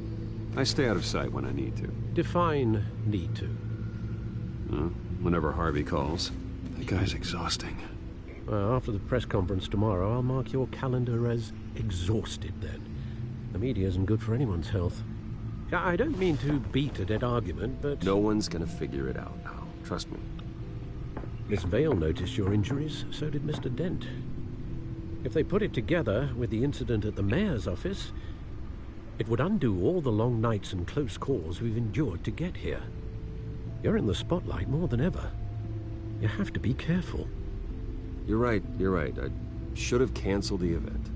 I stay out of sight when I need to. Define need to. Whenever Harvey calls. That guy's exhausting. Well, after the press conference tomorrow, I'll mark your calendar as exhausted then. The media isn't good for anyone's health. I don't mean to beat a dead argument, but... No one's gonna figure it out now. Trust me. Miss Vale noticed your injuries, so did Mr. Dent. If they put it together with the incident at the mayor's office, it would undo all the long nights and close calls we've endured to get here. You're in the spotlight more than ever. You have to be careful. You're right. I should have canceled the event.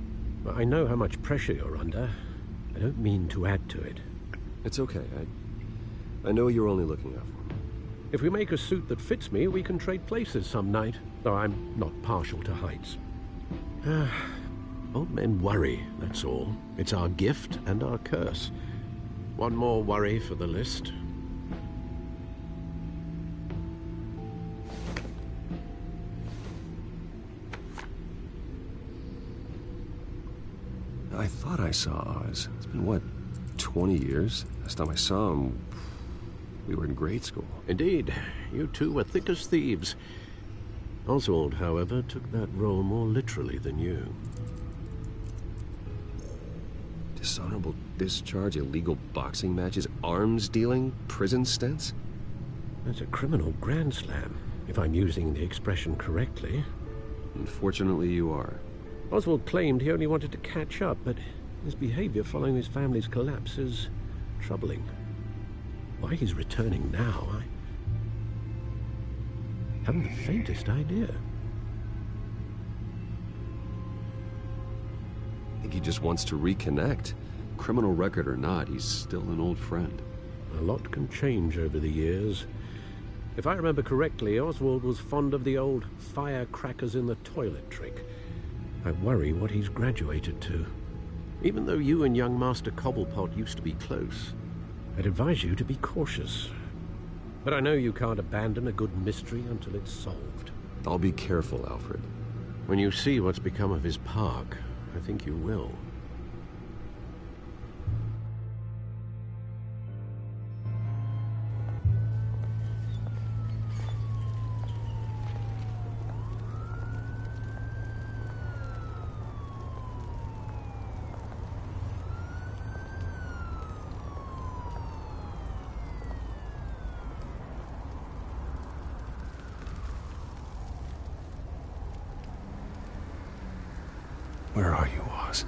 I know how much pressure you're under. I don't mean to add to it. It's okay. I know you're only looking out for me. If we make a suit that fits me, we can trade places some night, though I'm not partial to heights. Old men worry, that's all. It's our gift and our curse. One more worry for the list. I thought I saw Oz. It's been, what, 20 years? Last time I saw him, we were in grade school. Indeed. You two were thick as thieves. Oswald, however, took that role more literally than you. Dishonorable discharge, illegal boxing matches, arms dealing, prison stints? That's a criminal grand slam, if I'm using the expression correctly. Unfortunately, you are. Oswald claimed he only wanted to catch up, but his behavior following his family's collapse is troubling. Why he's returning now, I haven't the faintest idea. I think he just wants to reconnect. Criminal record or not, he's still an old friend. A lot can change over the years. If I remember correctly, Oswald was fond of the old firecrackers in the toilet trick. I worry what he's graduated to. Even though you and young Master Cobblepot used to be close, I'd advise you to be cautious. But I know you can't abandon a good mystery until it's solved. I'll be careful, Alfred. When you see what's become of his park, I think you will. Where are you, Oz?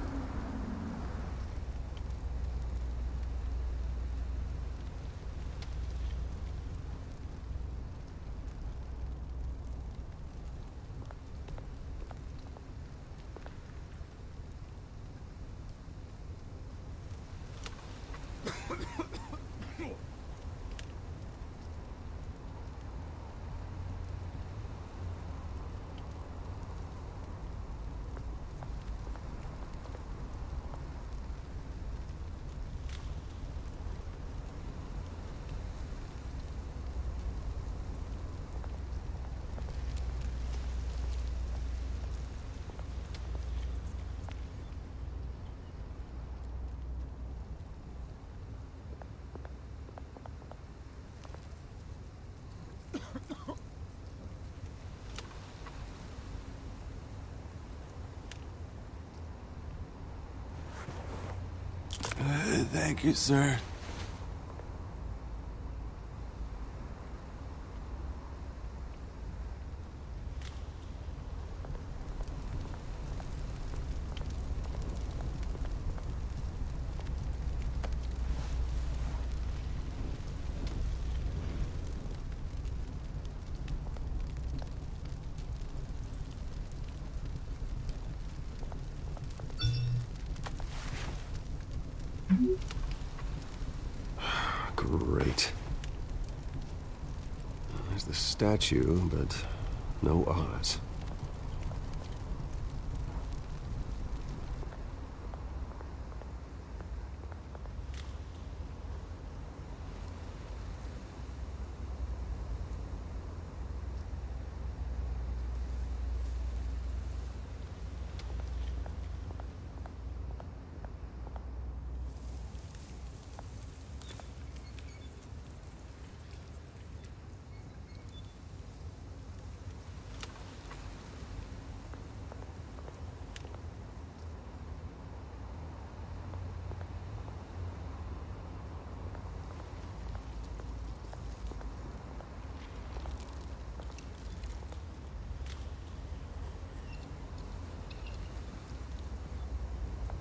Thank you, sir. Great. There's the statue, but no Oz.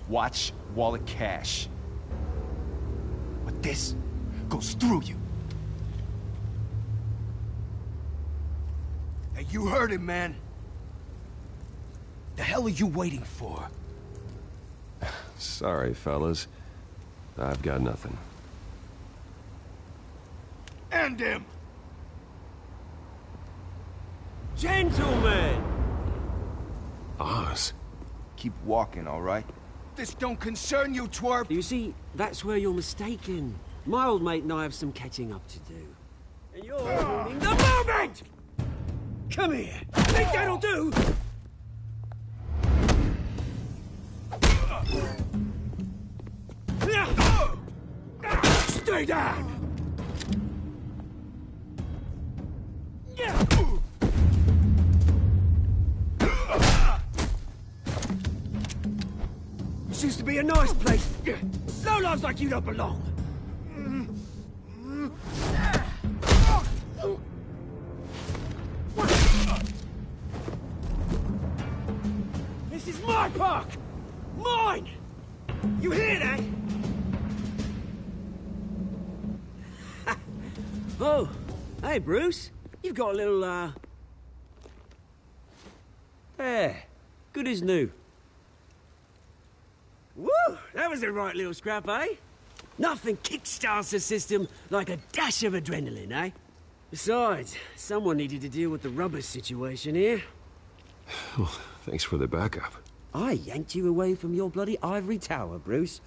Watch wallet cash. But this goes through you. Hey, you heard him, man. The hell are you waiting for? Sorry, fellas. I've got nothing. End him! Gentlemen! Oz? Keep walking, all right? This don't concern you, twerp! You see, that's where you're mistaken. My old mate and I have some catching up to do. And you're ruining the moment! Come here! Think that'll do? Stay down! This used to be a nice place. Lowlifes like you don't belong. This is my park! Mine! You hear that? Oh, hey, Bruce. You've got a little, There. Good as new. Woo! That was a right little scrap, eh? Nothing kickstarts the system like a dash of adrenaline, eh? Besides, someone needed to deal with the rubber situation here. Well, thanks for the backup. I yanked you away from your bloody ivory tower, Bruce.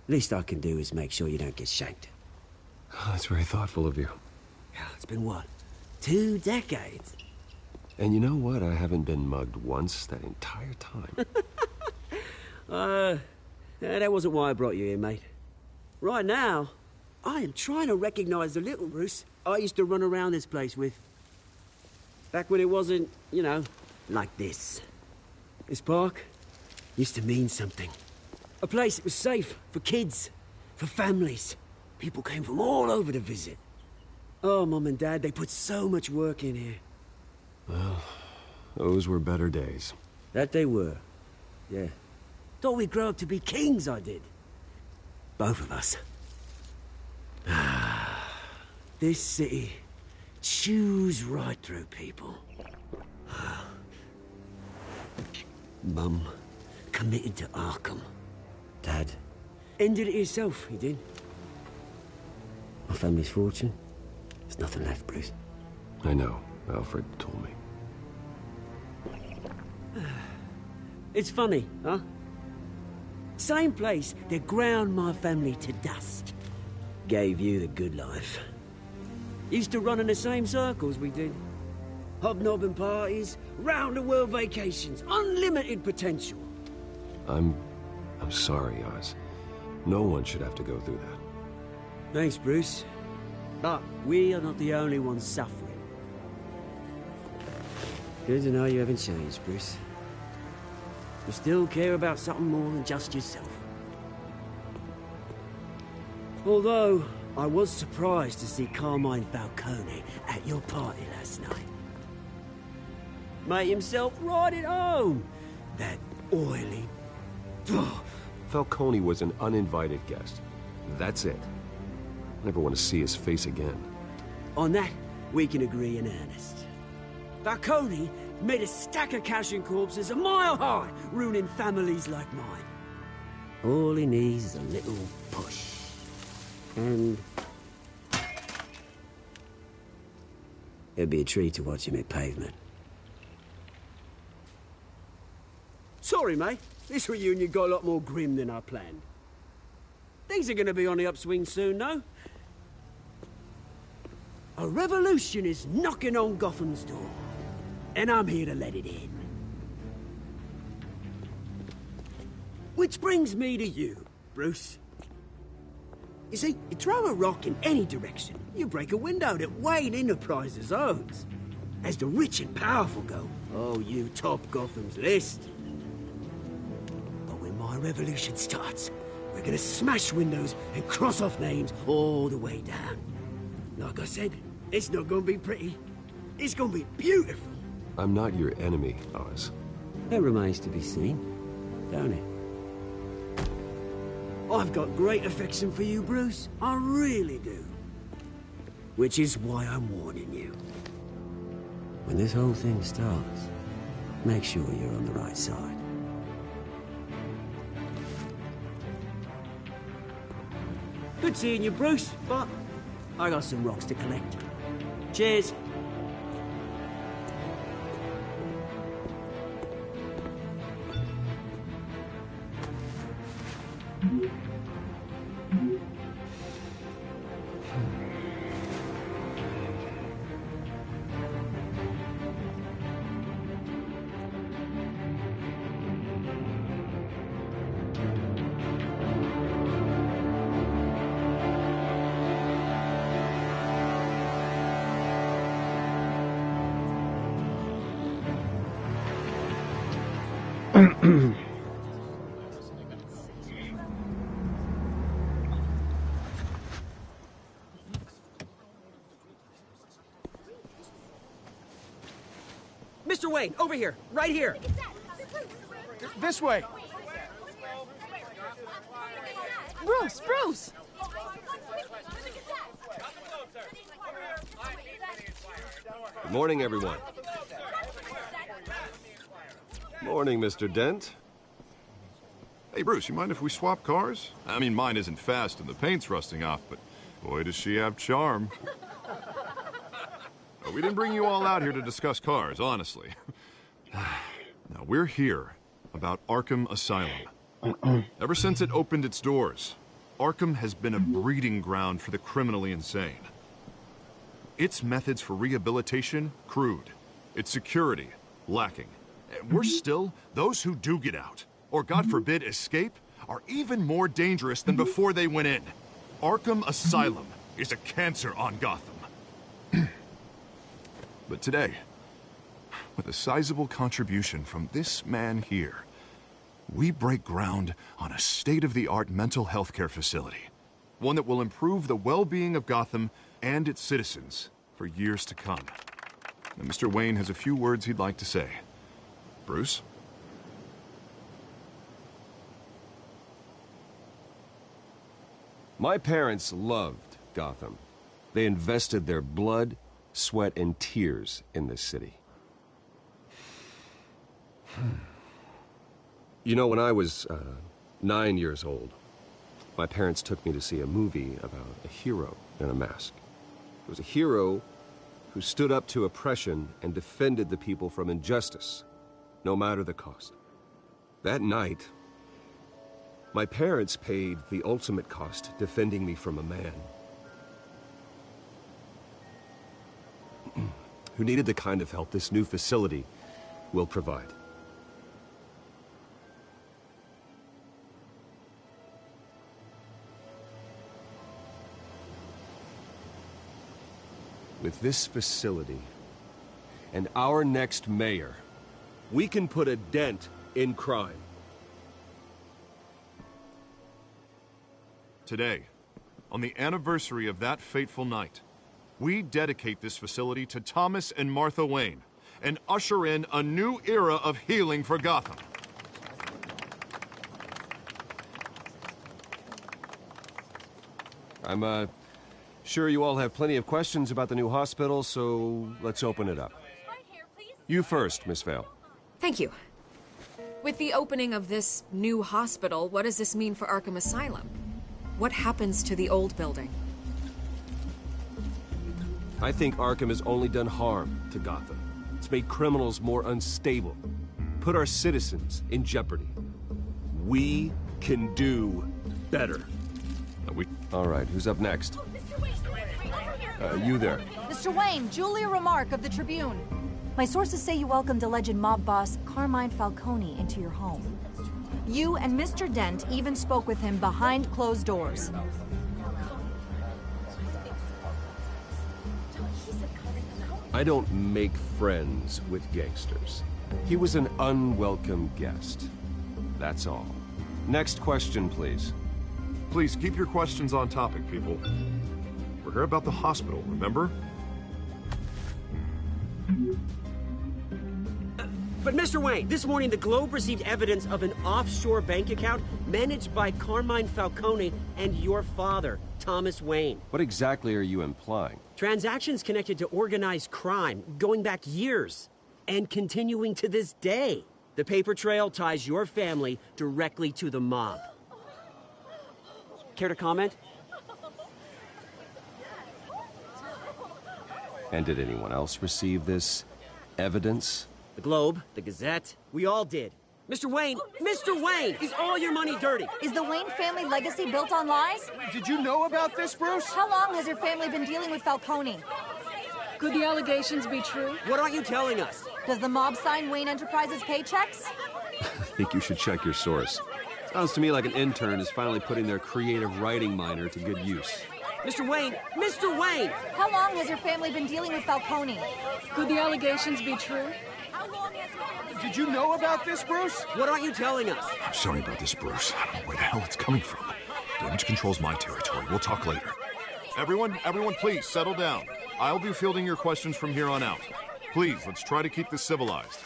Least I can do is make sure you don't get shanked. Oh, that's very thoughtful of you. It's been what? 2 decades? And you know what? I haven't been mugged once that entire time. That wasn't why I brought you here, mate. Right now, I am trying to recognize the little Bruce I used to run around this place with. Back when it wasn't, you know, like this. This park used to mean something. A place that was safe for kids, for families. People came from all over to visit. Oh, Mum and Dad, they put so much work in here. Well, those were better days. That they were. Yeah. Thought we'd grow up to be kings, I did. Both of us. This city chews right through people. Mum committed to Arkham. Dad ended it himself, he did. My family's fortune. There's nothing left, Bruce. I know. Alfred told me. It's funny, huh? Same place that ground my family to dust. Gave you the good life. Used to run in the same circles we did. Hobnobbing parties, round-the-world vacations, unlimited potential. I'm sorry, Oz. No one should have to go through that. Thanks, Bruce. But we are not the only ones suffering. Good to know you haven't changed, Bruce. You still care about something more than just yourself. Although, I was surprised to see Carmine Falcone at your party last night. Made himself right at home. That oily... Falcone was an uninvited guest. That's it. Never want to see his face again. On that, we can agree in earnest. Falcone made a stack of cash and corpses a mile high, ruining families like mine. All he needs is a little push. And... it'd be a treat to watch him hit pavement. Sorry, mate. This reunion got a lot more grim than I planned. Things are gonna be on the upswing soon, no? A revolution is knocking on Gotham's door. And I'm here to let it in. Which brings me to you, Bruce. You see, you throw a rock in any direction, you break a window that Wayne Enterprises owns. As the rich and powerful go, oh, you top Gotham's list. But when my revolution starts, we're gonna smash windows and cross off names all the way down. Like I said, it's not gonna be pretty. It's gonna be beautiful. I'm not your enemy, Oz. That remains to be seen, don't it? I've got great affection for you, Bruce. I really do. Which is why I'm warning you. When this whole thing starts, make sure you're on the right side. Good seeing you, Bruce, but I got some rocks to collect. Cheers. Mr. Wayne, over here, right here. This way. Bruce, Bruce! Good morning, everyone. Morning, Mr. Dent. Hey, Bruce, you mind if we swap cars? I mean, mine isn't fast and the paint's rusting off, but boy, does she have charm. We didn't bring you all out here to discuss cars, honestly. Now, we're here about Arkham Asylum. Ever since it opened its doors, Arkham has been a breeding ground for the criminally insane. Its methods for rehabilitation, crude. Its security, lacking. And worse still, those who do get out, or God forbid escape, are even more dangerous than before they went in. Arkham Asylum is a cancer on Gotham. But today, with a sizable contribution from this man here, we break ground on a state-of-the-art mental health care facility. One that will improve the well-being of Gotham and its citizens for years to come. Now, Mr. Wayne has a few words he'd like to say. Bruce? My parents loved Gotham. They invested their blood, sweat, and tears in this city. You know, when I was 9 years old, my parents took me to see a movie about a hero in a mask. It was a hero who stood up to oppression and defended the people from injustice, no matter the cost. That night, my parents paid the ultimate cost defending me from a man who needed the kind of help this new facility will provide. With this facility and our next mayor, we can put a dent in crime. Today, on the anniversary of that fateful night, we dedicate this facility to Thomas and Martha Wayne and usher in a new era of healing for Gotham. I'm sure you all have plenty of questions about the new hospital, so let's open it up. You first, Miss Vale. Thank you. With the opening of this new hospital, what does this mean for Arkham Asylum? What happens to the old building? I think Arkham has only done harm to Gotham. It's made criminals more unstable, put our citizens in jeopardy. We can do better. All right, who's up next? You there. Mr. Wayne, Julia Remark of the Tribune. My sources say you welcomed alleged mob boss Carmine Falcone into your home. You and Mr. Dent even spoke with him behind closed doors. I don't make friends with gangsters. He was an unwelcome guest. That's all. Next question, please. Please, keep your questions on topic, people. We're here about the hospital, remember? But Mr. Wayne, this morning the Globe received evidence of an offshore bank account managed by Carmine Falcone and your father, Thomas Wayne. What exactly are you implying? Transactions connected to organized crime, going back years, and continuing to this day. The paper trail ties your family directly to the mob. Care to comment? And did anyone else receive this evidence? The Globe, the Gazette, we all did. Mr. Wayne, is all your money dirty? Is the Wayne family legacy built on lies? Did you know about this, Bruce? How long has your family been dealing with Falcone? Could the allegations be true? What aren't you telling us? Does the mob sign Wayne Enterprises paychecks? I think you should check your source. Sounds to me like an intern is finally putting their creative writing minor to good use. Mr. Wayne! How long has your family been dealing with Falcone? Could the allegations be true? Did you know about this, Bruce? What aren't you telling us? I'm sorry about this, Bruce. I don't know where the hell it's coming from. Damage control's my territory. We'll talk later. Everyone, please, settle down. I'll be fielding your questions from here on out. Please, let's try to keep this civilized.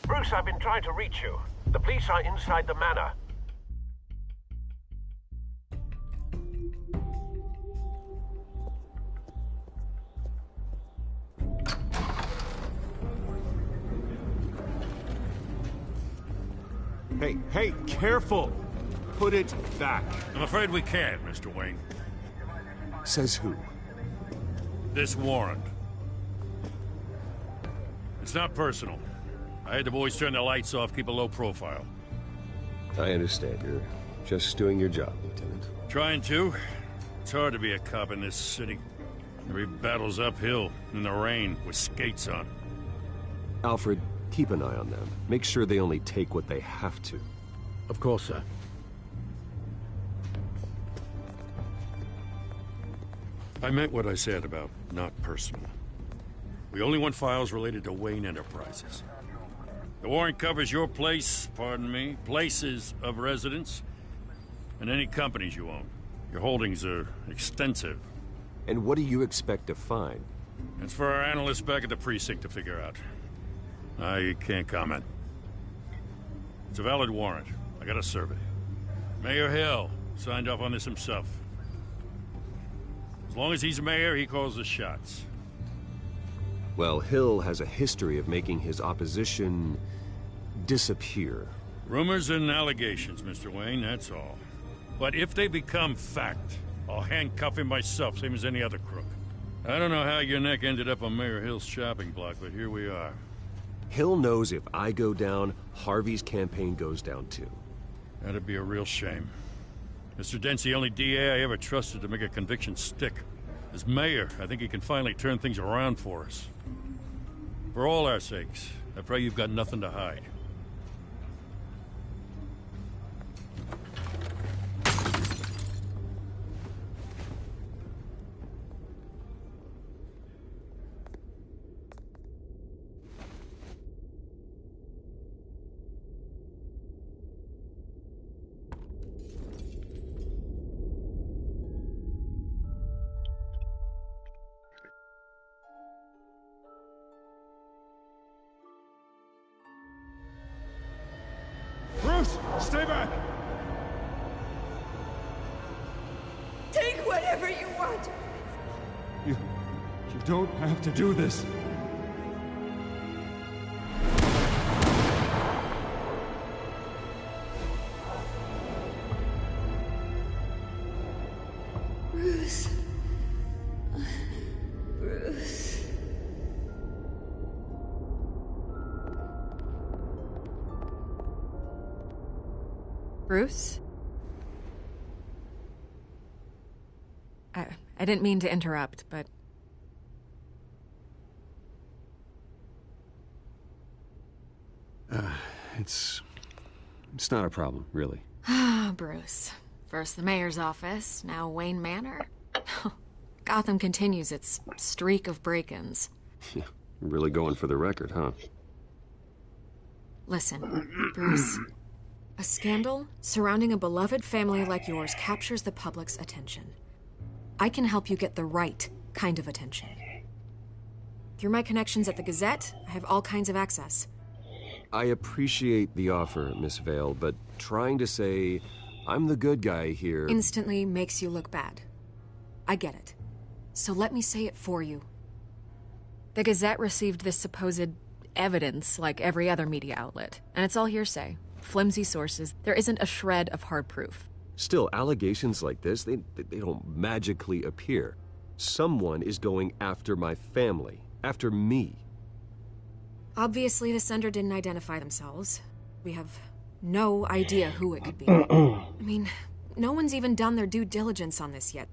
Bruce, I've been trying to reach you. The police are inside the manor. Hey, careful! Put it back. I'm afraid we can't, Mr. Wayne. Says who? This warrant. It's not personal. I had the boys turn the lights off, keep a low profile. I understand. You're just doing your job, Lieutenant. Trying to. It's hard to be a cop in this city. Every battle's uphill, in the rain, with skates on. Alfred, keep an eye on them. Make sure they only take what they have to. Of course, sir. I meant what I said about not personal. We only want files related to Wayne Enterprises. The warrant covers your place, pardon me, places of residence, and any companies you own. Your holdings are extensive. And what do you expect to find? It's for our analysts back at the precinct to figure out. I can't comment. It's a valid warrant. I gotta serve it. Mayor Hill signed off on this himself. As long as he's mayor, he calls the shots. Well, Hill has a history of making his opposition disappear. Rumors and allegations, Mr. Wayne, that's all. But if they become fact, I'll handcuff him myself, same as any other crook. I don't know how your neck ended up on Mayor Hill's shopping block, but here we are. Hill knows if I go down, Harvey's campaign goes down too. That'd be a real shame. Mr. Dent's the only DA I ever trusted to make a conviction stick. As mayor, I think he can finally turn things around for us. For all our sakes, I pray you've got nothing to hide. Bruce, stay back! Take whatever you want. You don't have to do this. Bruce. Bruce. Bruce? I didn't mean to interrupt, but... It's not a problem, really. Ah, Bruce. First the mayor's office, now Wayne Manor. Gotham continues its streak of break-ins. Yeah, really going for the record, huh? Listen, Bruce. A scandal surrounding a beloved family like yours captures the public's attention. I can help you get the right kind of attention. Through my connections at the Gazette, I have all kinds of access. I appreciate the offer, Miss Vale, but trying to say I'm the good guy here... Instantly makes you look bad. I get it. So let me say it for you. The Gazette received this supposed evidence like every other media outlet, and it's all hearsay. Flimsy sources. There isn't a shred of hard proof. Still, allegations like this, they don't magically appear. Someone is going after my family, after me. Obviously, the sender didn't identify themselves. We have no idea who it could be. I mean, no one's even done their due diligence on this yet.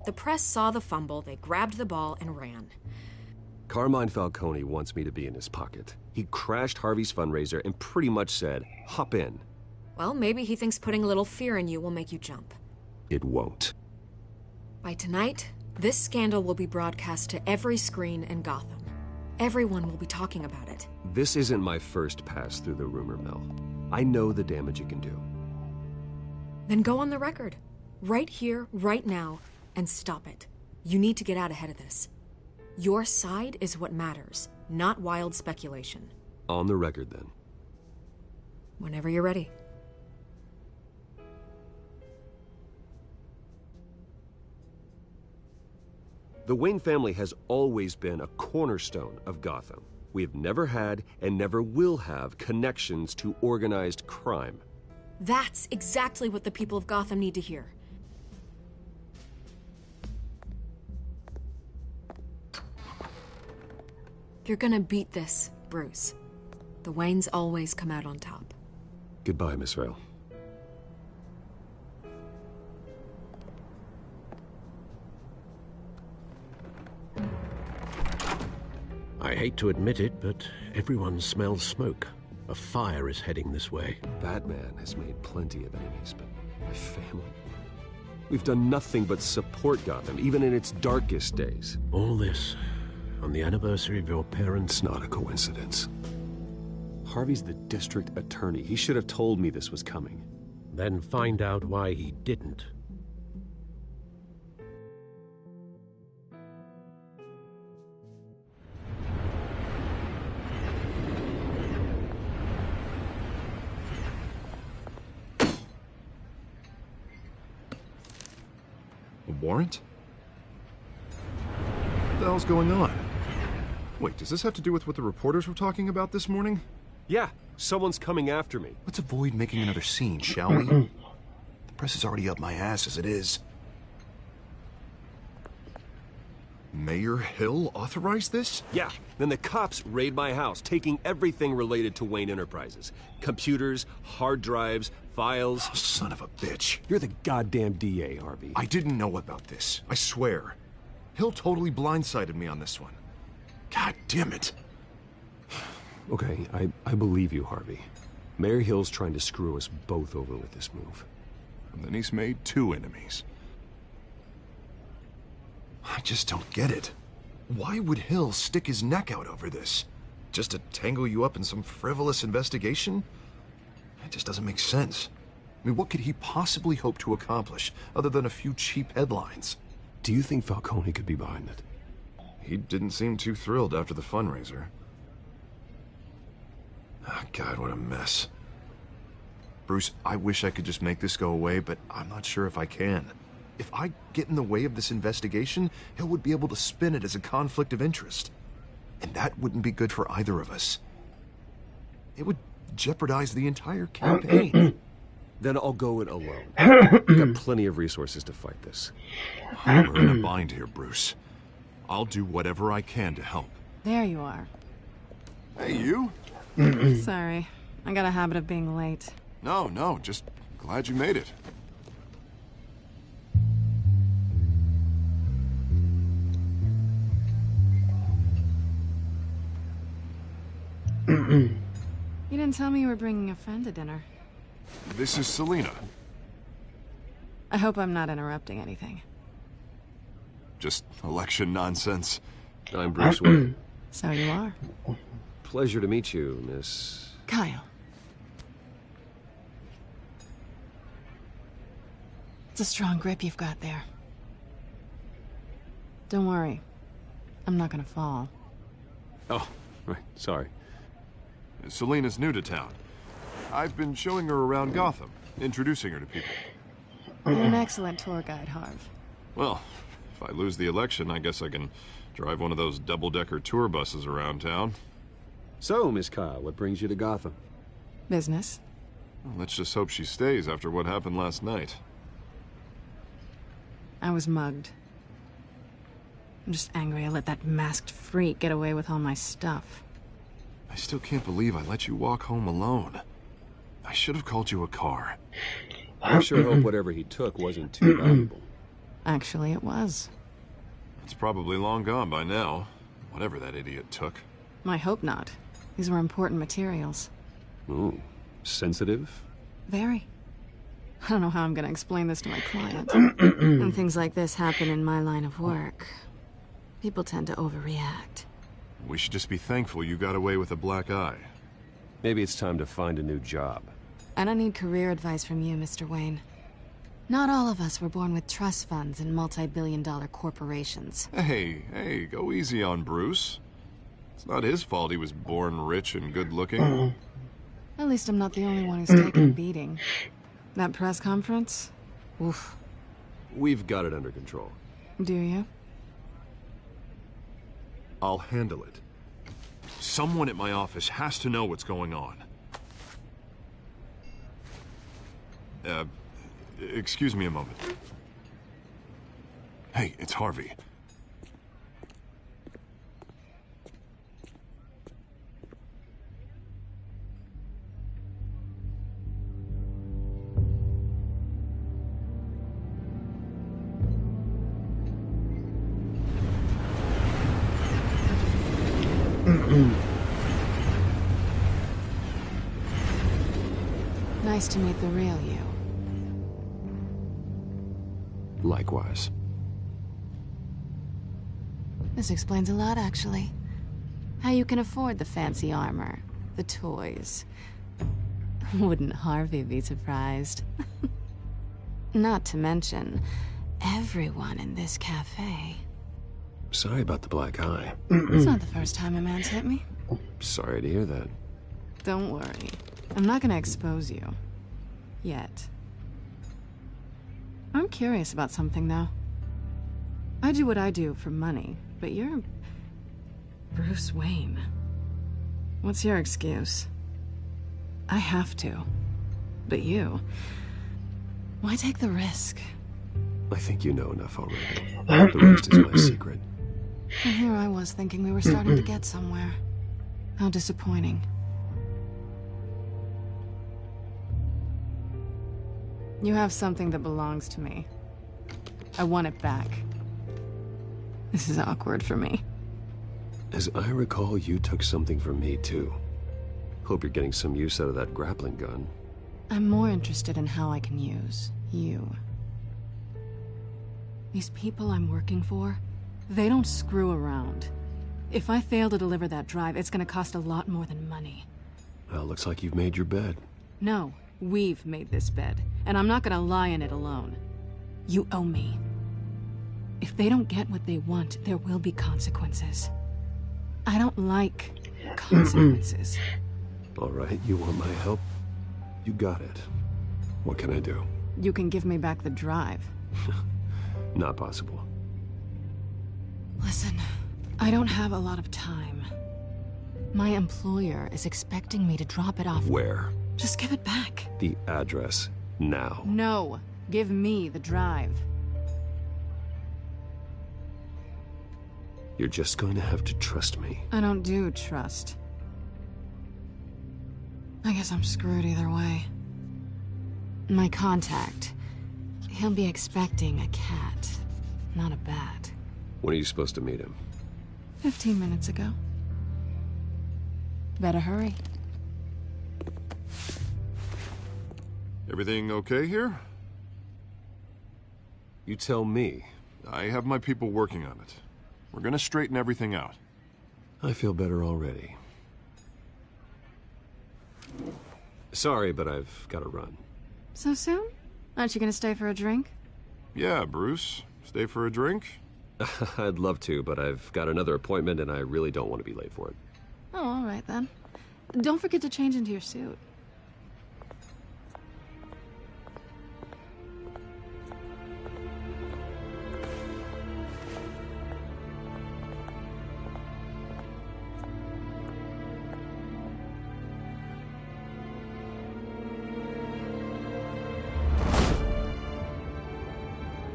The press saw the fumble, they grabbed the ball and ran. Carmine Falcone wants me to be in his pocket. He crashed Harvey's fundraiser and pretty much said, hop in. Well, maybe he thinks putting a little fear in you will make you jump. It won't. By tonight, this scandal will be broadcast to every screen in Gotham. Everyone will be talking about it. This isn't my first pass through the rumor mill. I know the damage it can do. Then go on the record. Right here, right now, and stop it. You need to get out ahead of this. Your side is what matters, not wild speculation. On the record, then. Whenever you're ready. The Wayne family has always been a cornerstone of Gotham. We have never had and never will have connections to organized crime. That's exactly what the people of Gotham need to hear. You're gonna beat this, Bruce. The Waynes always come out on top. Goodbye, Miss Vale. I hate to admit it, but everyone smells smoke. A fire is heading this way. Batman has made plenty of enemies, but my family... We've done nothing but support Gotham, even in its darkest days. All this on the anniversary of your parents'... It's not a coincidence. Harvey's the district attorney. He should have told me this was coming. Then find out why he didn't. A warrant? What the hell's going on? Wait, does this have to do with what the reporters were talking about this morning? Yeah, someone's coming after me. Let's avoid making another scene, shall we? The press is already up my ass as it is. Mayor Hill authorized this? Yeah, then the cops raid my house, taking everything related to Wayne Enterprises. Computers, hard drives, files. Oh, son of a bitch. You're the goddamn DA, Harvey. I didn't know about this. I swear. Hill totally blindsided me on this one. God damn it. Okay, I believe you, Harvey. Mayor Hill's trying to screw us both over with this move. And then he's made 2 enemies. I just don't get it. Why would Hill stick his neck out over this? Just to tangle you up in some frivolous investigation? It just doesn't make sense. I mean, what could he possibly hope to accomplish other than a few cheap headlines? Do you think Falcone could be behind it? He didn't seem too thrilled after the fundraiser. Oh, God, what a mess. Bruce, I wish I could just make this go away, but I'm not sure if I can. If I get in the way of this investigation, Hill would be able to spin it as a conflict of interest. And that wouldn't be good for either of us. It would jeopardize the entire campaign. Then I'll go it alone. I've got plenty of resources to fight this. We're in a bind here, Bruce. I'll do whatever I can to help. There you are. Hey, you? Sorry. I got a habit of being late. No, just glad you made it. You didn't tell me you were bringing a friend to dinner. This is Selina. I hope I'm not interrupting anything. Just election nonsense. I'm Bruce Wayne. So you are. Pleasure to meet you, Miss... Kyle. It's a strong grip you've got there. Don't worry. I'm not gonna fall. Oh, right. Sorry. Selina's new to town. I've been showing her around Gotham, introducing her to people. You're an excellent tour guide, Harv. Well, if I lose the election, I guess I can drive one of those double-decker tour buses around town. So, Miss Kyle, what brings you to Gotham? Business. Well, let's just hope she stays after what happened last night. I was mugged. I'm just angry I let that masked freak get away with all my stuff. I still can't believe I let you walk home alone. I should have called you a car. I sure hope whatever he took wasn't too valuable. Actually, it was. It's probably long gone by now, whatever that idiot took. I hope not. These were important materials. Ooh, sensitive? Very. I don't know how I'm gonna explain this to my client. When things like this happen in my line of work, people tend to overreact. We should just be thankful you got away with a black eye. Maybe it's time to find a new job. I don't need career advice from you, Mr. Wayne. Not all of us were born with trust funds and multi-billion-dollar corporations. Hey, go easy on Bruce. It's not his fault he was born rich and good-looking. At least I'm not the only one who's taken a beating. That press conference? Oof. We've got it under control. Do you? I'll handle it. Someone at my office has to know what's going on. Excuse me a moment. Hey, it's Harvey. Nice to meet the real you. Likewise. This explains a lot, actually. How you can afford the fancy armor, the toys. Wouldn't Harvey be surprised? Not to mention, everyone in this cafe. Sorry about the black eye. It's not the first time a man's hit me. Sorry to hear that. Don't worry. I'm not gonna expose you. Yet. I'm curious about something, though. I do what I do for money, but you're... Bruce Wayne. What's your excuse? I have to. But you... Why take the risk? I think you know enough already. The rest is my secret. And here I was thinking we were starting to get somewhere. How disappointing. You have something that belongs to me. I want it back. This is awkward for me. As I recall, you took something from me, too. Hope you're getting some use out of that grappling gun. I'm more interested in how I can use you. These people I'm working for, they don't screw around. If I fail to deliver that drive, it's gonna cost a lot more than money. Well, looks like you've made your bed. No, we've made this bed, and I'm not gonna lie in it alone. You owe me. If they don't get what they want, there will be consequences. I don't like consequences. All right, you want my help? You got it. What can I do? You can give me back the drive. Not possible. Listen, I don't have a lot of time. My employer is expecting me to drop it off. Where? Just give it back. The address Now. No. Give me the drive. You're just going to have to trust me. I don't do trust. I guess I'm screwed either way. My contact. He'll be expecting a cat, not a bat. When are you supposed to meet him? 15 minutes ago. Better hurry. Everything okay here? You tell me. I have my people working on it. We're gonna straighten everything out. I feel better already. Sorry, but I've got to run. So soon? Aren't you gonna stay for a drink? Yeah, Bruce. Stay for a drink? I'd love to, but I've got another appointment and I really don't want to be late for it. Oh, all right then. Don't forget to change into your suit.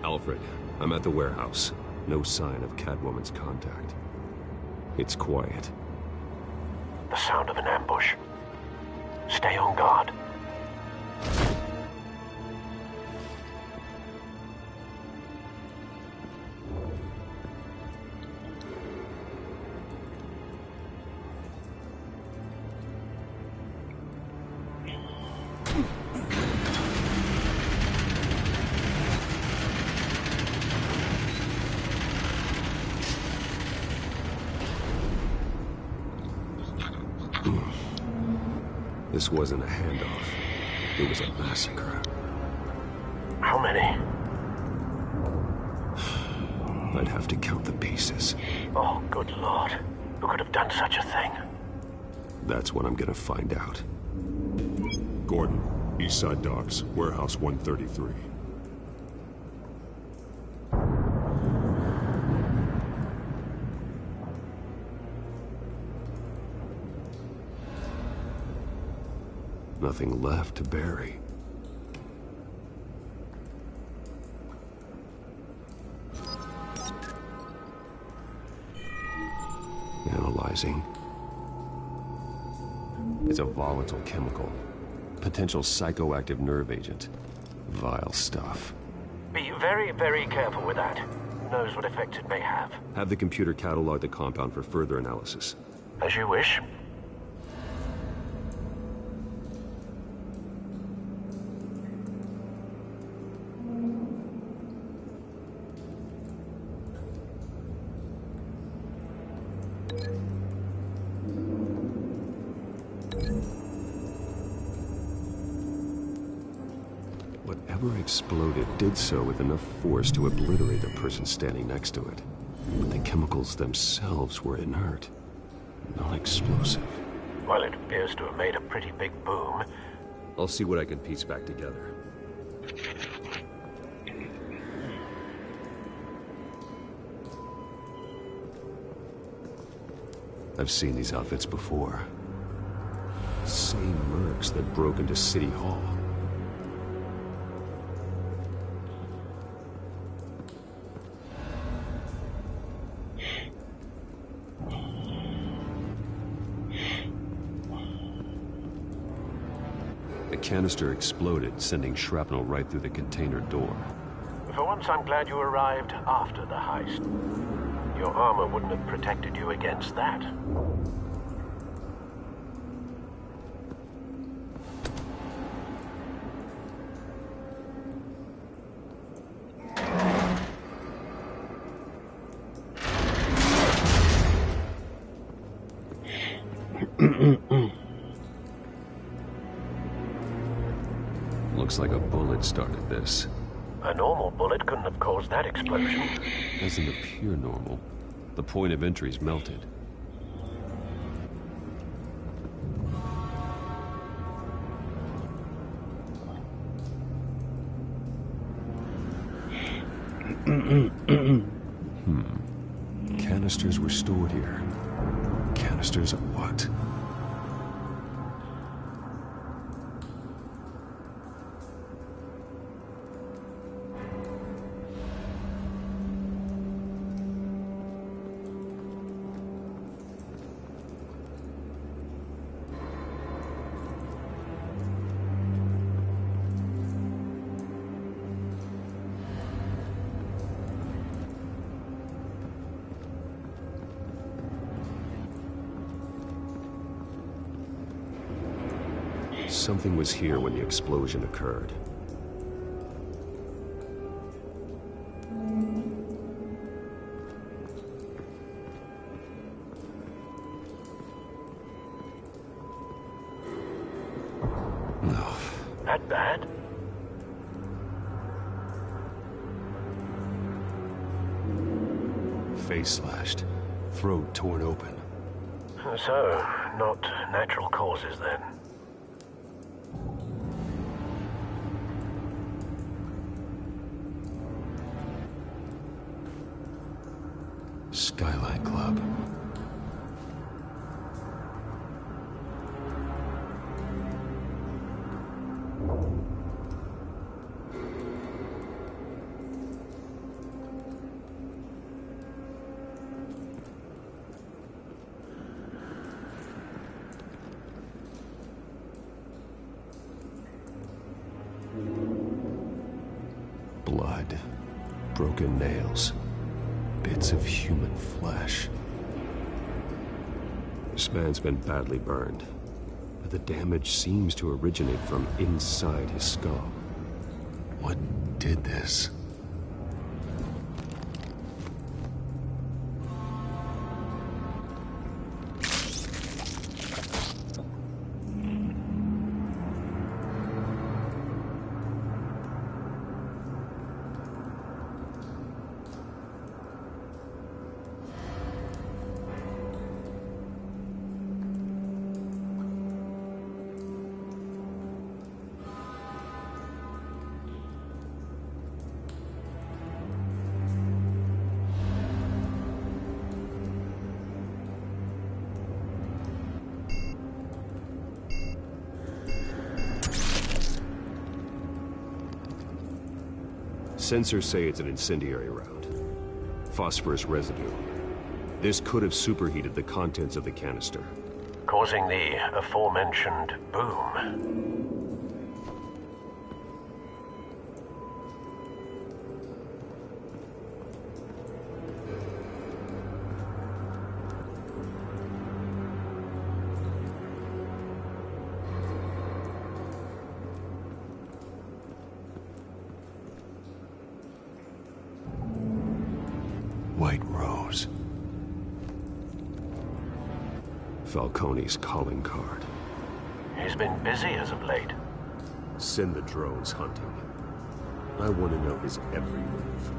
Alfred, I'm at the warehouse. No sign of Catwoman's contact. It's quiet. The sound of an ambush. Stay on guard. This wasn't a handoff. It was a massacre. How many? I'd have to count the pieces. Oh, good Lord. Who could have done such a thing? That's what I'm gonna find out. Gordon, Eastside Docks, Warehouse 133. Nothing left to bury. Analyzing. It's a volatile chemical. Potential psychoactive nerve agent. Vile stuff. Be very, very careful with that. Who knows what effect it may have. Have the computer catalog the compound for further analysis. As you wish. Whatever exploded did so with enough force to obliterate the person standing next to it. But the chemicals themselves were inert, non-explosive. Well, it appears to have made a pretty big boom. I'll see what I can piece back together. I've seen these outfits before. Same mercs that broke into City Hall. The canister exploded, sending shrapnel right through the container door. For once, I'm glad you arrived after the heist. Your armor wouldn't have protected you against that. Looks like a bullet started this. A normal bullet couldn't have caused that explosion. Doesn't appear normal. The point of entry's melted. Canisters were stored here. Canisters of what? something was here when the explosion occurred. No. That bad? Face slashed, throat torn open. So, not natural causes then. Skyline Club. Blood, broken nails, bits of human flesh. This man's been badly burned, but the damage seems to originate from inside his skull. What did this? Sensors say it's an incendiary round. Phosphorus residue. This could have superheated the contents of the canister, Causing the aforementioned boom. White Rose. Falcone's calling card. He's been busy as of late. Send the drones hunting. I want to know his every move.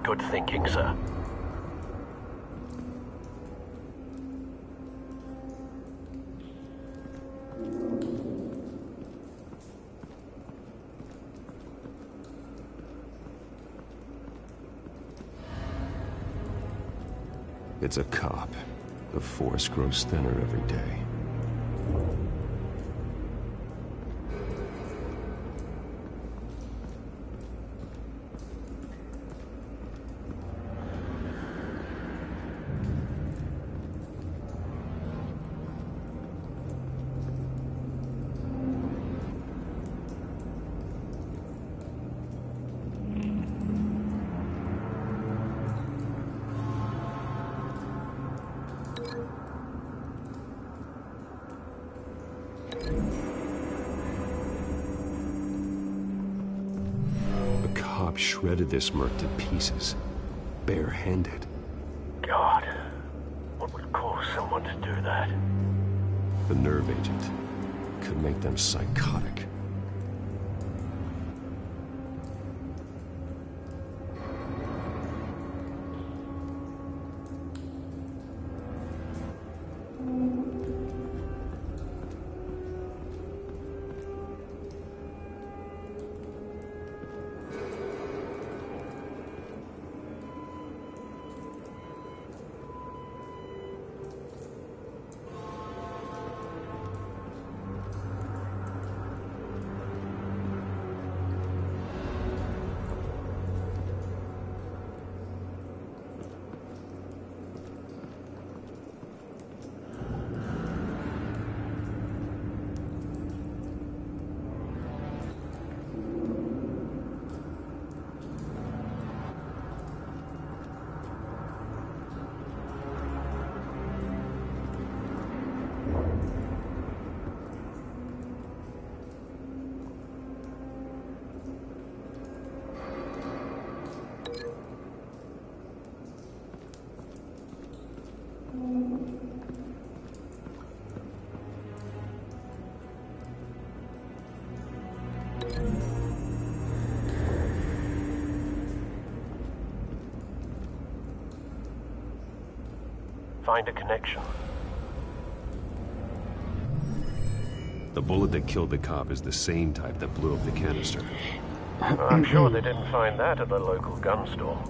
Good thinking, sir. It's a cop. The force grows thinner every day. Shredded this merc to pieces, bare-handed. God, what would cause someone to do that? The nerve agent could make them psychotic. Find a connection. The bullet that killed the cop is the same type that blew up the canister. I'm sure they didn't find that at the local gun store.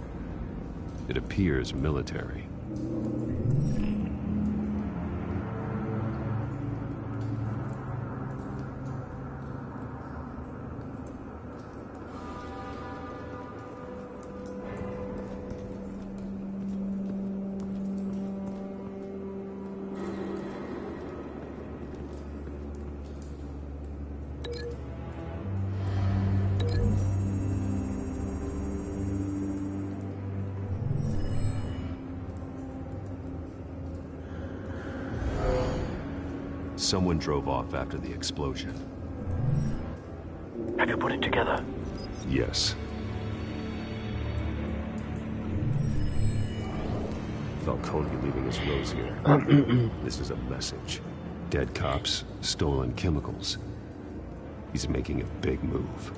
It appears military. Someone drove off after the explosion. Have you put it together? Yes. Falcone leaving his rose here. This is a message. Dead cops, stolen chemicals. He's making a big move.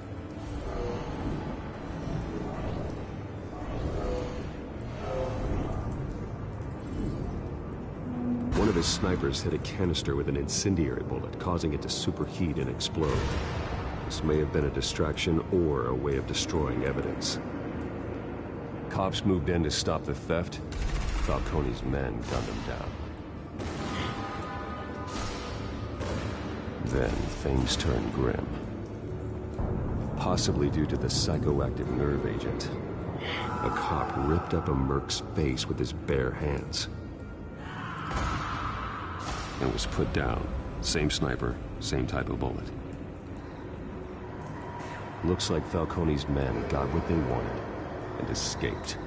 One of his snipers hit a canister with an incendiary bullet, causing it to superheat and explode. This may have been a distraction or a way of destroying evidence. Cops moved in to stop the theft. Falcone's men gunned them down. Then things turned grim. Possibly due to the psychoactive nerve agent. A cop ripped up a merc's face with his bare hands. And was put down. Same sniper, same type of bullet. Looks like Falcone's men got what they wanted and escaped.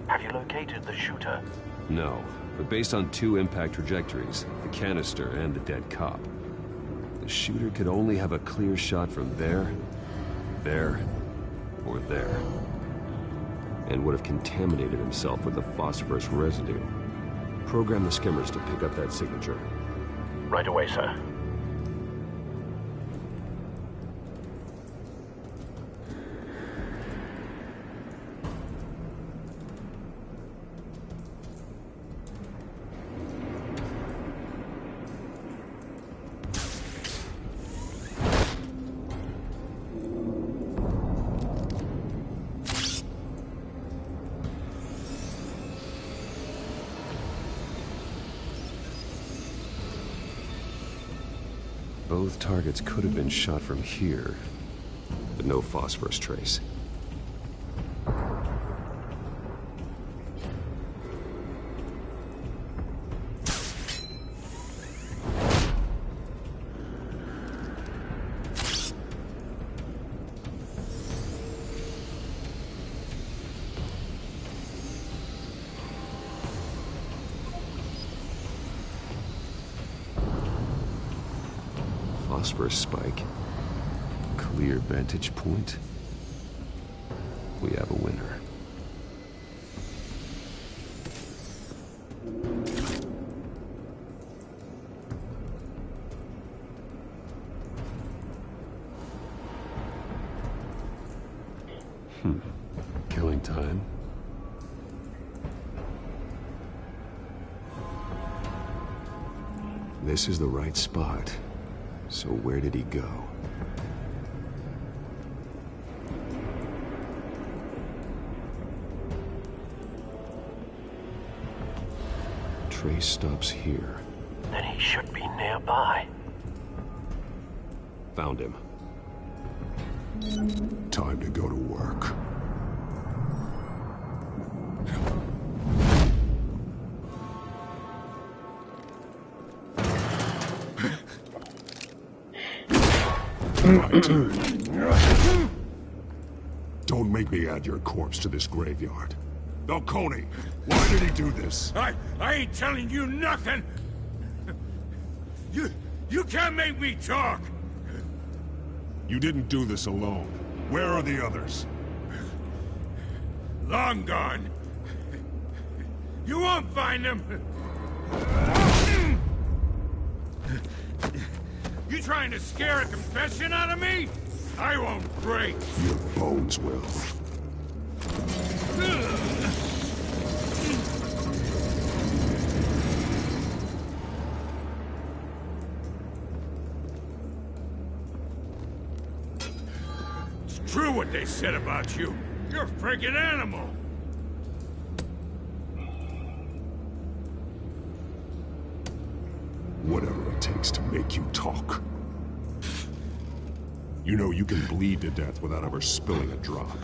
Have you located the shooter? No, but based on two impact trajectories, the canister and the dead cop, the shooter could only have a clear shot from there, or there, and would have contaminated himself with the phosphorus residue. Program the skimmers to pick up that signature. Right away, sir. Both targets could have been shot from here, but no phosphorus trace. Phosphorus spike. Clear vantage point. We have a winner. Killing time. This is the right spot. So where did he go? Trace stops here. Then he should be nearby. Found him. Time to go to work. Don't make me add your corpse to this graveyard. Falcone, why did he do this? I ain't telling you nothing! You can't make me talk! You didn't do this alone. Where are the others? Long gone. You won't find them! You trying to scare a confession out of me? I won't break. Your bones will. It's true what they said about you. You're a freaking animal. Whatever it takes to make you talk. You know you can bleed to death without ever spilling a drop.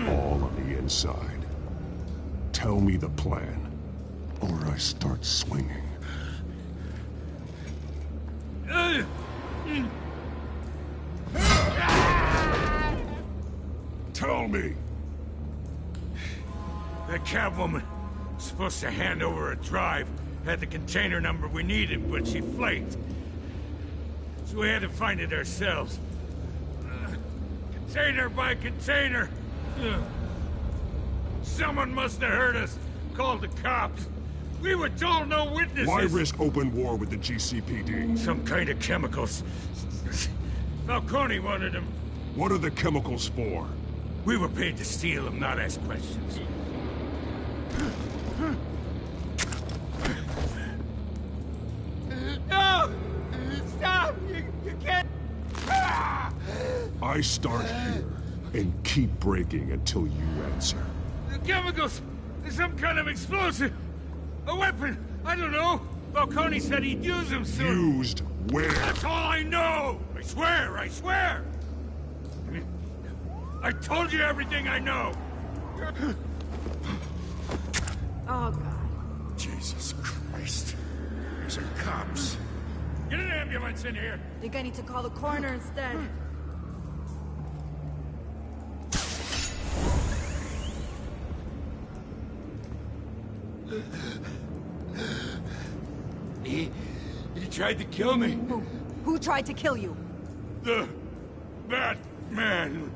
All on the inside. Tell me the plan, or I start swinging. Tell me! That Catwoman was supposed to hand over a drive. Had the container number we needed, but she flaked. So we had to find it ourselves. Container by container. Someone must have heard us. Called the cops. We were told no witnesses. Why risk open war with the GCPD? Some kind of chemicals. Falcone wanted them. What are the chemicals for? We were paid to steal them, not ask questions. No! Stop! You can't... I start here, and keep breaking until you answer. The chemicals! There's some kind of explosive! A weapon! I don't know! Falcone said he'd use them soon! Used where? That's all I know! I swear! I swear! I told you everything I know! Oh, God. Jesus Christ. These are cops. Get an ambulance in here! Think I need to call the coroner instead. He tried to kill me. Who tried to kill you? The Batman.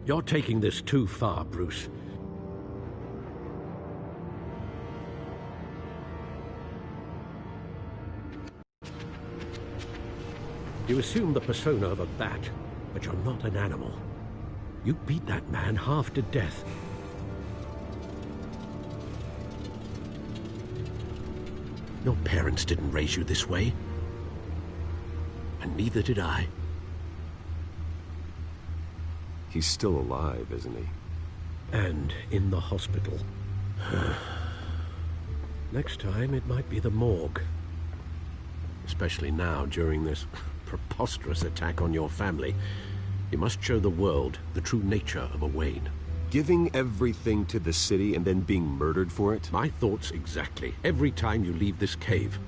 You're taking this too far, Bruce. You assume the persona of a bat, but you're not an animal. You beat that man half to death. Your parents didn't raise you this way. And neither did I. He's still alive, isn't he? And in the hospital. Next time, it might be the morgue. Especially now, during this preposterous attack on your family. You must show the world the true nature of a Wayne. Giving everything to the city and then being murdered for it? My thoughts exactly. Every time you leave this cave.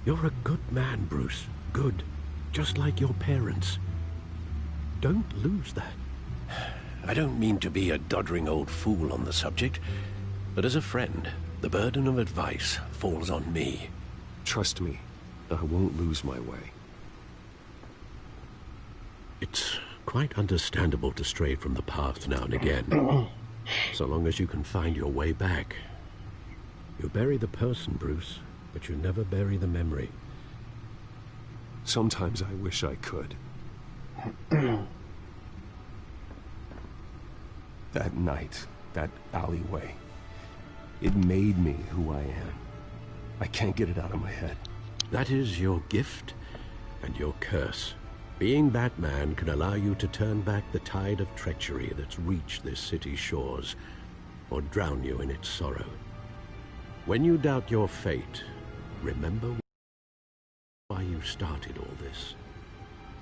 You're a good man, Bruce. Good. Just like your parents. Don't lose that. I don't mean to be a doddering old fool on the subject, but as a friend, the burden of advice falls on me. Trust me, I won't lose my way. It's quite understandable to stray from the path now and again. So long as you can find your way back. You bury the person, Bruce, but you never bury the memory. Sometimes I wish I could. That night, that alleyway, it made me who I am. I can't get it out of my head. That is your gift and your curse. Being Batman can allow you to turn back the tide of treachery that's reached this city's shores, or drown you in its sorrow. When you doubt your fate, remember why you started all this.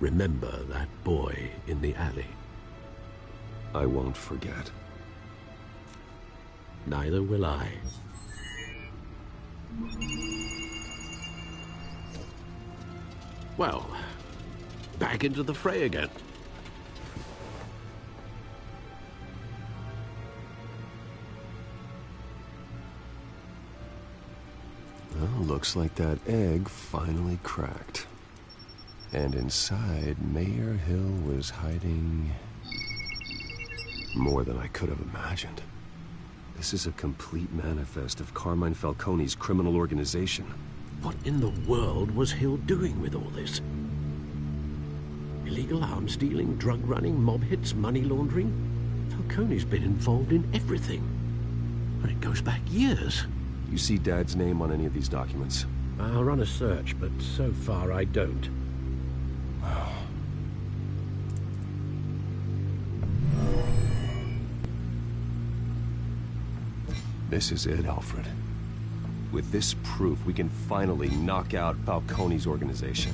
Remember that boy in the alley. I won't forget. Neither will I. Well, back into the fray again. Well, looks like that egg finally cracked. And inside, Mayor Hill was hiding more than I could have imagined. This is a complete manifest of Carmine Falcone's criminal organization. What in the world was Hill doing with all this? Illegal arms dealing, drug running, mob hits, money laundering? Falcone's been involved in everything. And it goes back years. You see Dad's name on any of these documents? I'll run a search, but so far I don't. This is it, Alfred. With this proof, we can finally knock out Falcone's organization.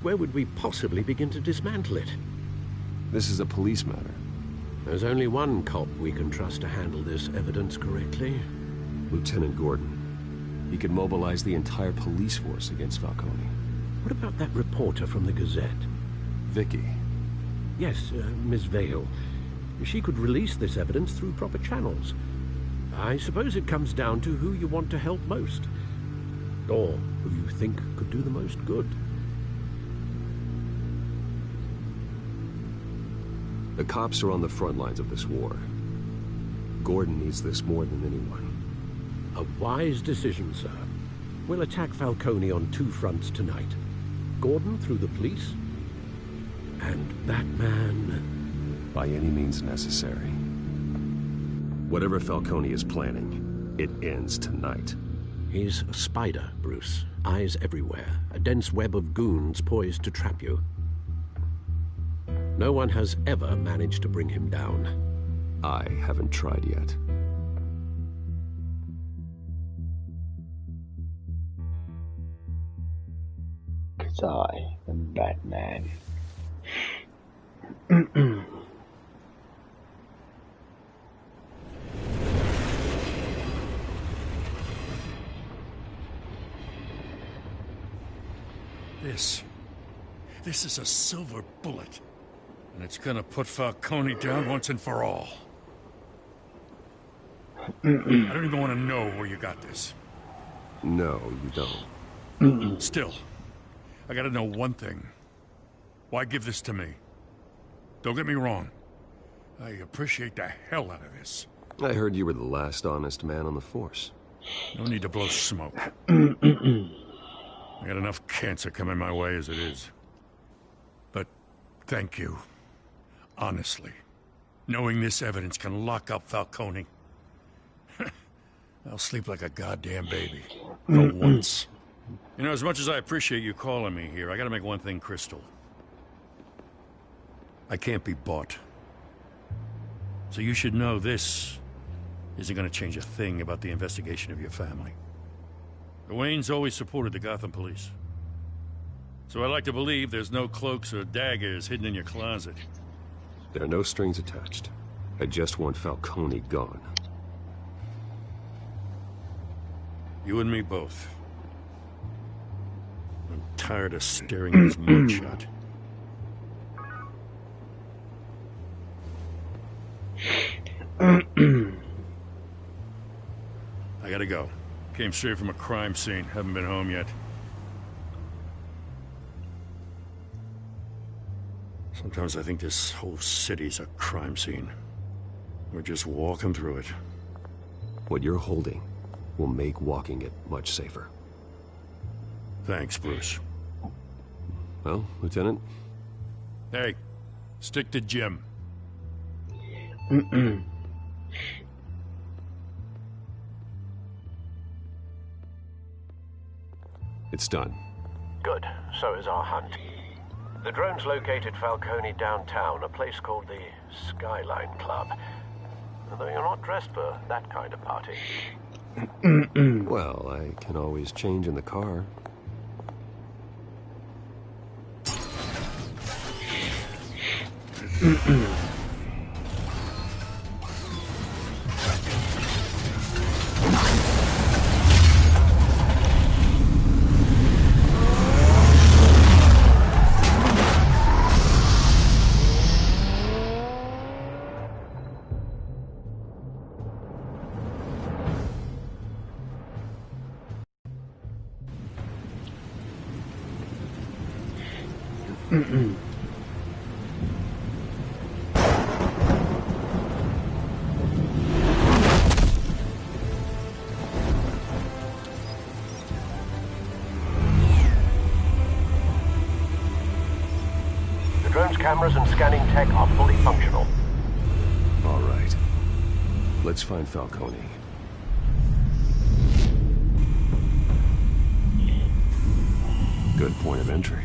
Where would we possibly begin to dismantle it? This is a police matter. There's only one cop we can trust to handle this evidence correctly. Lieutenant Gordon. He could mobilize the entire police force against Falcone. What about that reporter from the Gazette? Vicky. Yes, Miss Vale. She could release this evidence through proper channels. I suppose it comes down to who you want to help most. Or who you think could do the most good. The cops are on the front lines of this war. Gordon needs this more than anyone. A wise decision, sir. We'll attack Falcone on two fronts tonight. Gordon through the police, and Batman... by any means necessary. Whatever Falcone is planning, it ends tonight. He's a spider, Bruce. Eyes everywhere. A dense web of goons poised to trap you. No one has ever managed to bring him down. I haven't tried yet. Cause I am Batman. This is a silver bullet. And it's gonna put Falcone down once and for all. I don't even want to know where you got this. No, you don't. Still, I gotta know one thing. Why give this to me? Don't get me wrong. I appreciate the hell out of this. I heard you were the last honest man on the force. No need to blow smoke. I got enough cancer coming my way as it is. But thank you. Honestly. Knowing this evidence can lock up Falcone. I'll sleep like a goddamn baby. For once. You know, as much as I appreciate you calling me here, I gotta make one thing crystal. I can't be bought. So you should know this isn't gonna change a thing about the investigation of your family. The Waynes always supported the Gotham police. So I like to believe there's no cloaks or daggers hidden in your closet. There are no strings attached. I just want Falcone gone. You and me both. I'm tired of staring at his mugshot. I gotta go. Came straight from a crime scene. Haven't been home yet. Sometimes I think this whole city's a crime scene. We're just walking through it. What you're holding will make walking it much safer. Thanks, Bruce. Well, Lieutenant? Hey, stick to Jim. It's done. Good. So is our hunt. The drones located Falcone downtown, a place called the Skyline Club. Though you're not dressed for that kind of party. Well, I can always change in the car. cameras and scanning tech are fully functional. All right. Let's find Falcone. Good point of entry.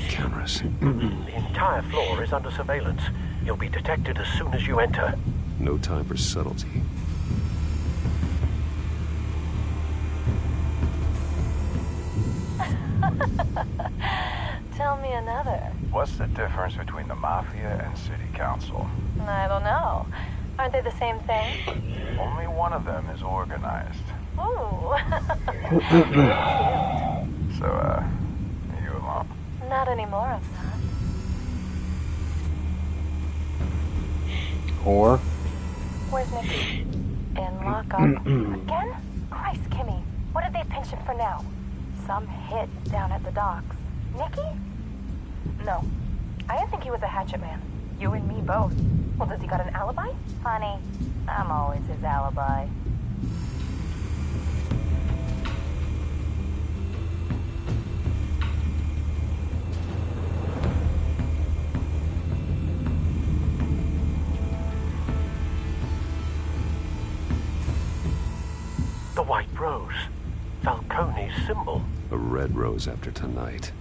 Cameras. The entire floor is under surveillance. You'll be detected as soon as you enter. No time for subtlety. Tell me another. What's the difference between the Mafia and City Council? I don't know. Aren't they the same thing? Only one of them is organized. Ooh. So, you alone? Not anymore, I'm not. Or? Where's Nicky? In lockup. Again? Christ, Kimmy. What did they pinch him for now? Some hit down at the docks. Nicky? No. I didn't think he was a hatchet man. You and me both. Well, does he got an alibi? Honey, I'm always his alibi. The White Rose. Falcone's symbol. A red rose after tonight.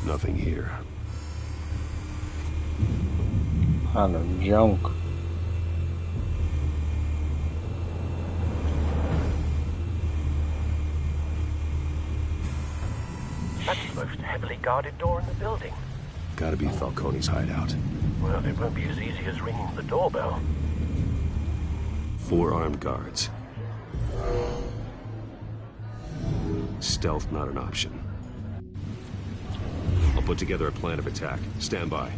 Nothing here. Kind of junk. That's the most heavily guarded door in the building. Gotta be Falcone's hideout. Well, it won't be as easy as ringing the doorbell. 4 armed guards. Stealth not an option. I'll put together a plan of attack. Stand by.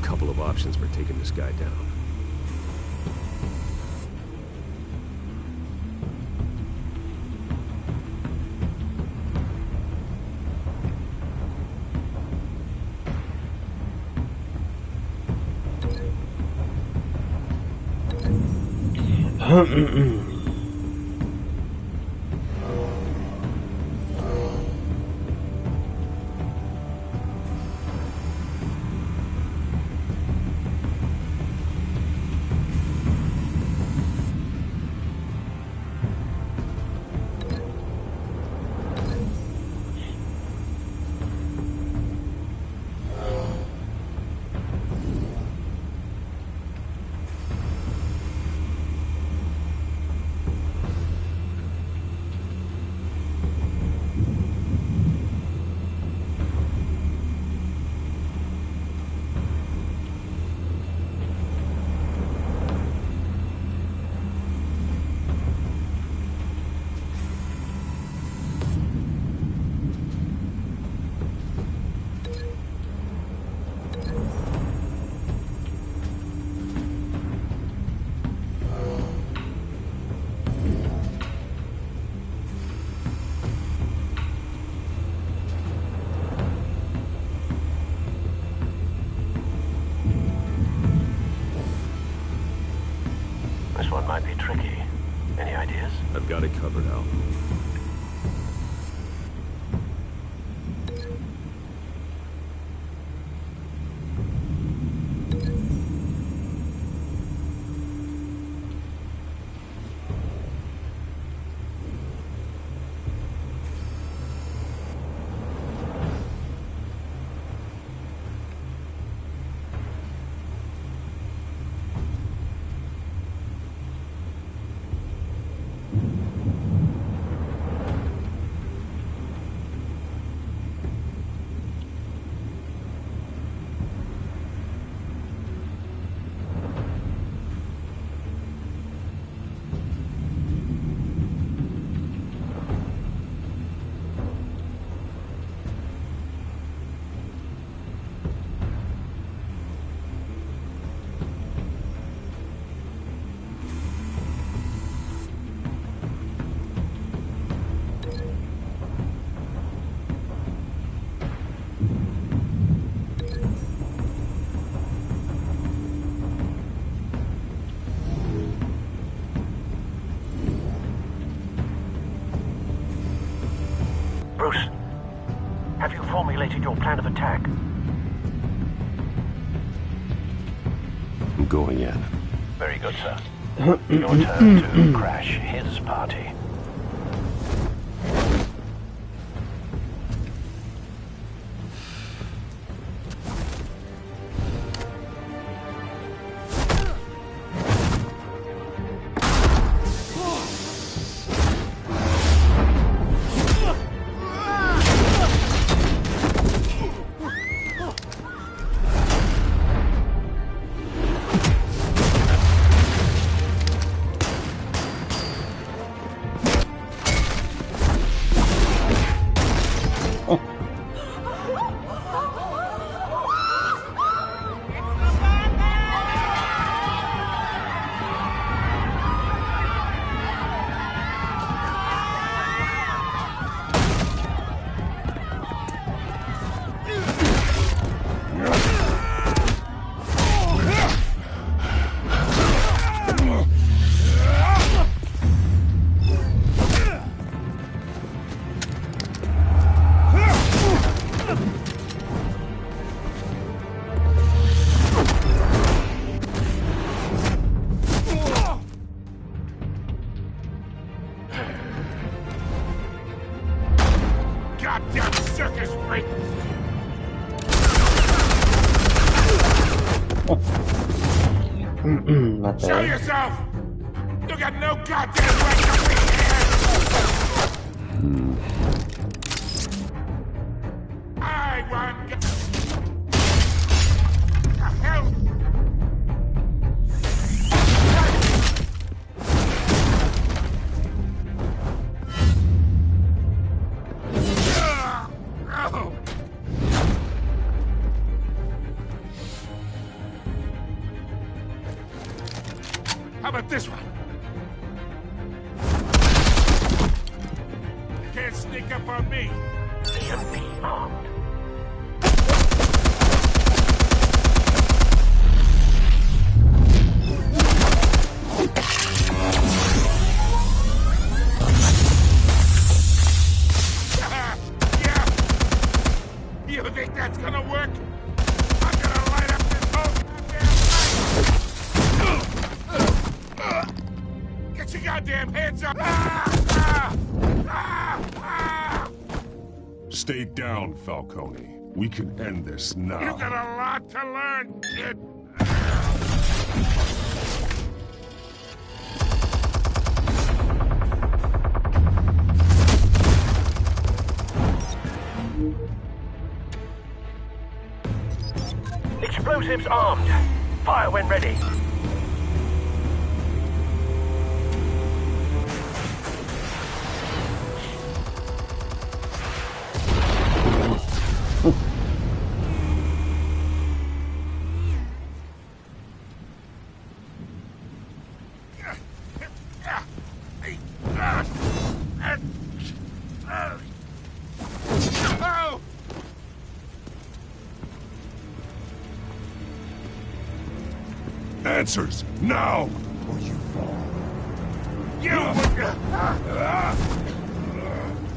Couple of options for taking this guy down. This one might be tricky. Any ideas? I've got it covered, Al. Bruce, have you formulated your plan of attack? I'm going in. Very good, sir. Your turn to crash his party. Goddamn circus freak! Show yourself! You got no goddamn right to be here! I want... The hell? How about this one? You can't sneak up on me. EMP armed. Yeah. You think that's gonna work? I'm gonna light up this whole goddamn... Get your goddamn hands up! Stay down, Falcone. We can end this now. You got a lot to learn, kid. Explosives armed. Fire when ready. Answers, now, or you fall. You!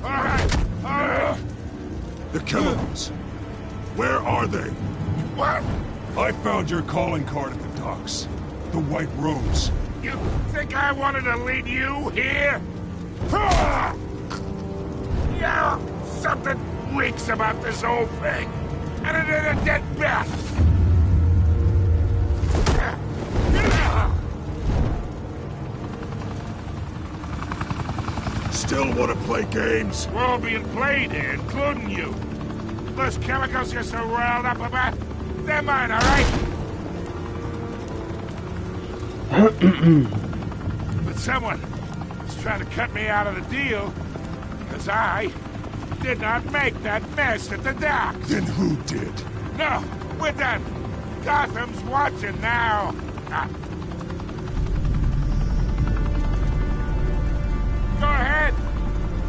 All right. The chemicals. Where are they? What? I found your calling card at the docks. The White Rose. You think I wanted to lead you here? Yeah, something leaks about this whole thing. And it ain't a dead bat. Still want to play games? We're all being played here, including you. Those chemicals you're so riled up about, they're mine, all right? But someone is trying to cut me out of the deal because I did not make that mess at the docks. Then who did? No, we're done. Gotham's watching now. Go ahead.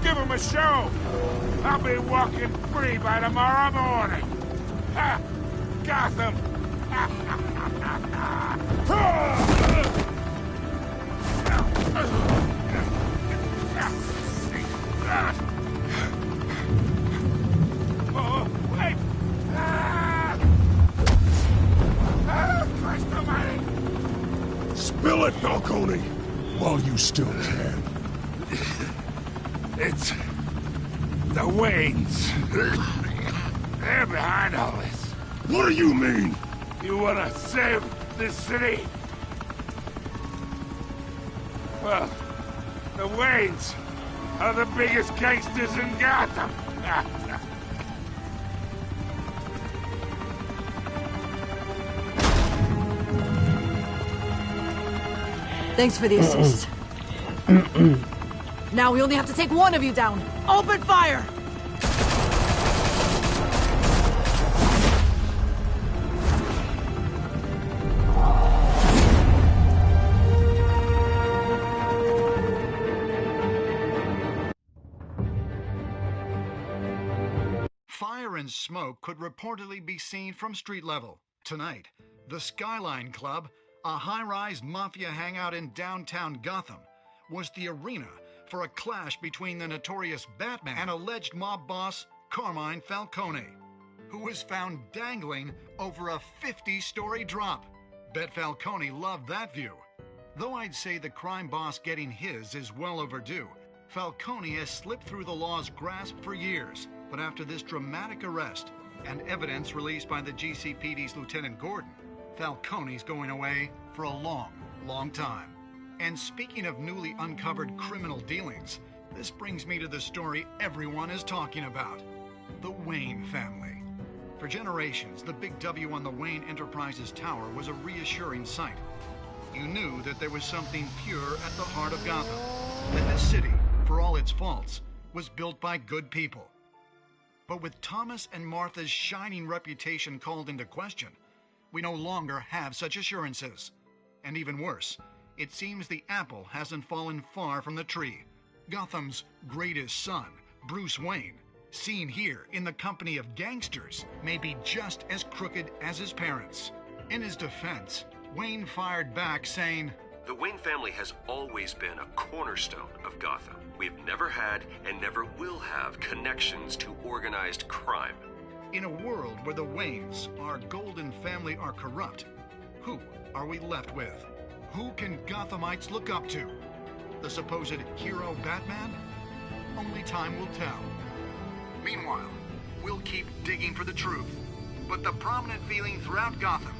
Give him a show. I'll be walking free by tomorrow morning. Ha! Gotham. while you still can. It's the Waynes. They're behind all this. What do you mean? You want to save this city? Well, the Waynes are the biggest gangsters in Gotham. Thanks for the assist. Now we only have to take one of you down. Open fire! Fire and smoke could reportedly be seen from street level. Tonight, the Skyline Club, a high-rise mafia hangout in downtown Gotham, was the arena for a clash between the notorious Batman and alleged mob boss Carmine Falcone, who was found dangling over a 50-story drop. Bet Falcone loved that view. Though I'd say the crime boss getting his is well overdue, Falcone has slipped through the law's grasp for years. But after this dramatic arrest and evidence released by the GCPD's Lieutenant Gordon, Falcone's going away for a long, long time. And speaking of newly uncovered criminal dealings, this brings me to the story everyone is talking about: the Wayne family. For generations, the big W on the Wayne Enterprises Tower was a reassuring sight. You knew that there was something pure at the heart of Gotham, that this city, for all its faults, was built by good people. But with Thomas and Martha's shining reputation called into question, we no longer have such assurances. And even worse, it seems the apple hasn't fallen far from the tree. Gotham's greatest son, Bruce Wayne, seen here in the company of gangsters, may be just as crooked as his parents. In his defense, Wayne fired back saying, "The Wayne family has always been a cornerstone of Gotham. We've never had and never will have connections to organized crime." In a world where the Waynes, our golden family, are corrupt, who are we left with? Who can Gothamites look up to? The supposed hero Batman? Only time will tell. Meanwhile, we'll keep digging for the truth. But the prominent feeling throughout Gotham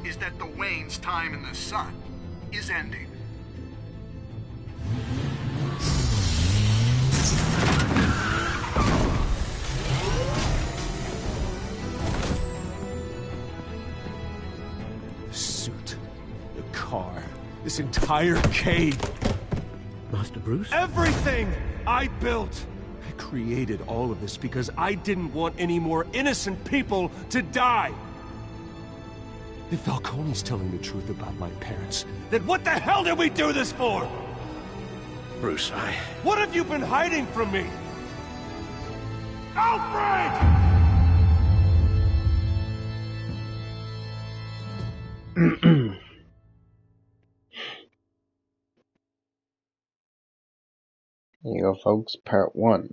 is that the Waynes' time in the sun is ending. The suit, the car, this entire cave. Master Bruce? Everything I built! I created all of this because I didn't want any more innocent people to die. If Falcone's telling the truth about my parents, then what the hell did we do this for? Bruce, What have you been hiding from me? Alfred! Here you go, folks. Part 1.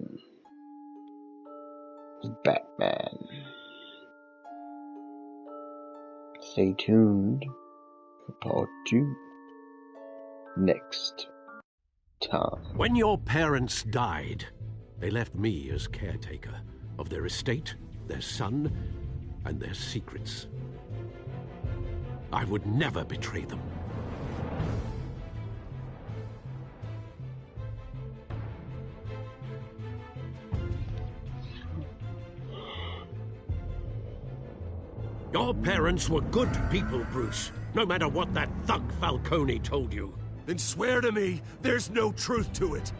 Batman. Stay tuned for Part 2. Next time. When your parents died, they left me as caretaker of their estate, their son, and their secrets. I would never betray them. Your parents were good people, Bruce, no matter what that thug Falcone told you. Then swear to me there's no truth to it.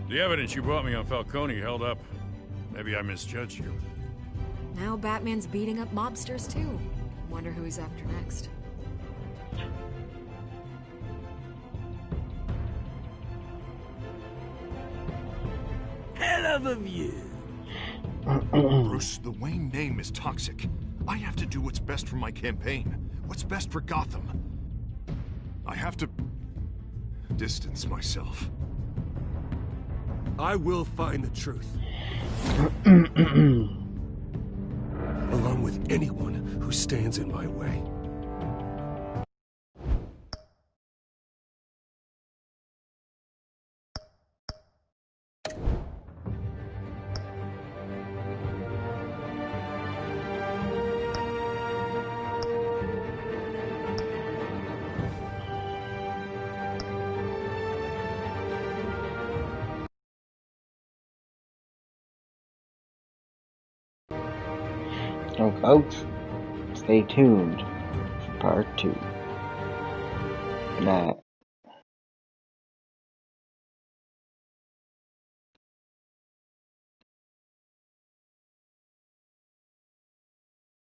The evidence you brought me on Falcone held up. Maybe I misjudged you. Now Batman's beating up mobsters, too. Wonder who he's after next. Hell of a view. Bruce, the Wayne name is toxic. I have to do what's best for my campaign. What's best for Gotham. I have to distance myself. I will find the truth. Along with anyone who stands in my way. So folks, stay tuned for part 2. Good night.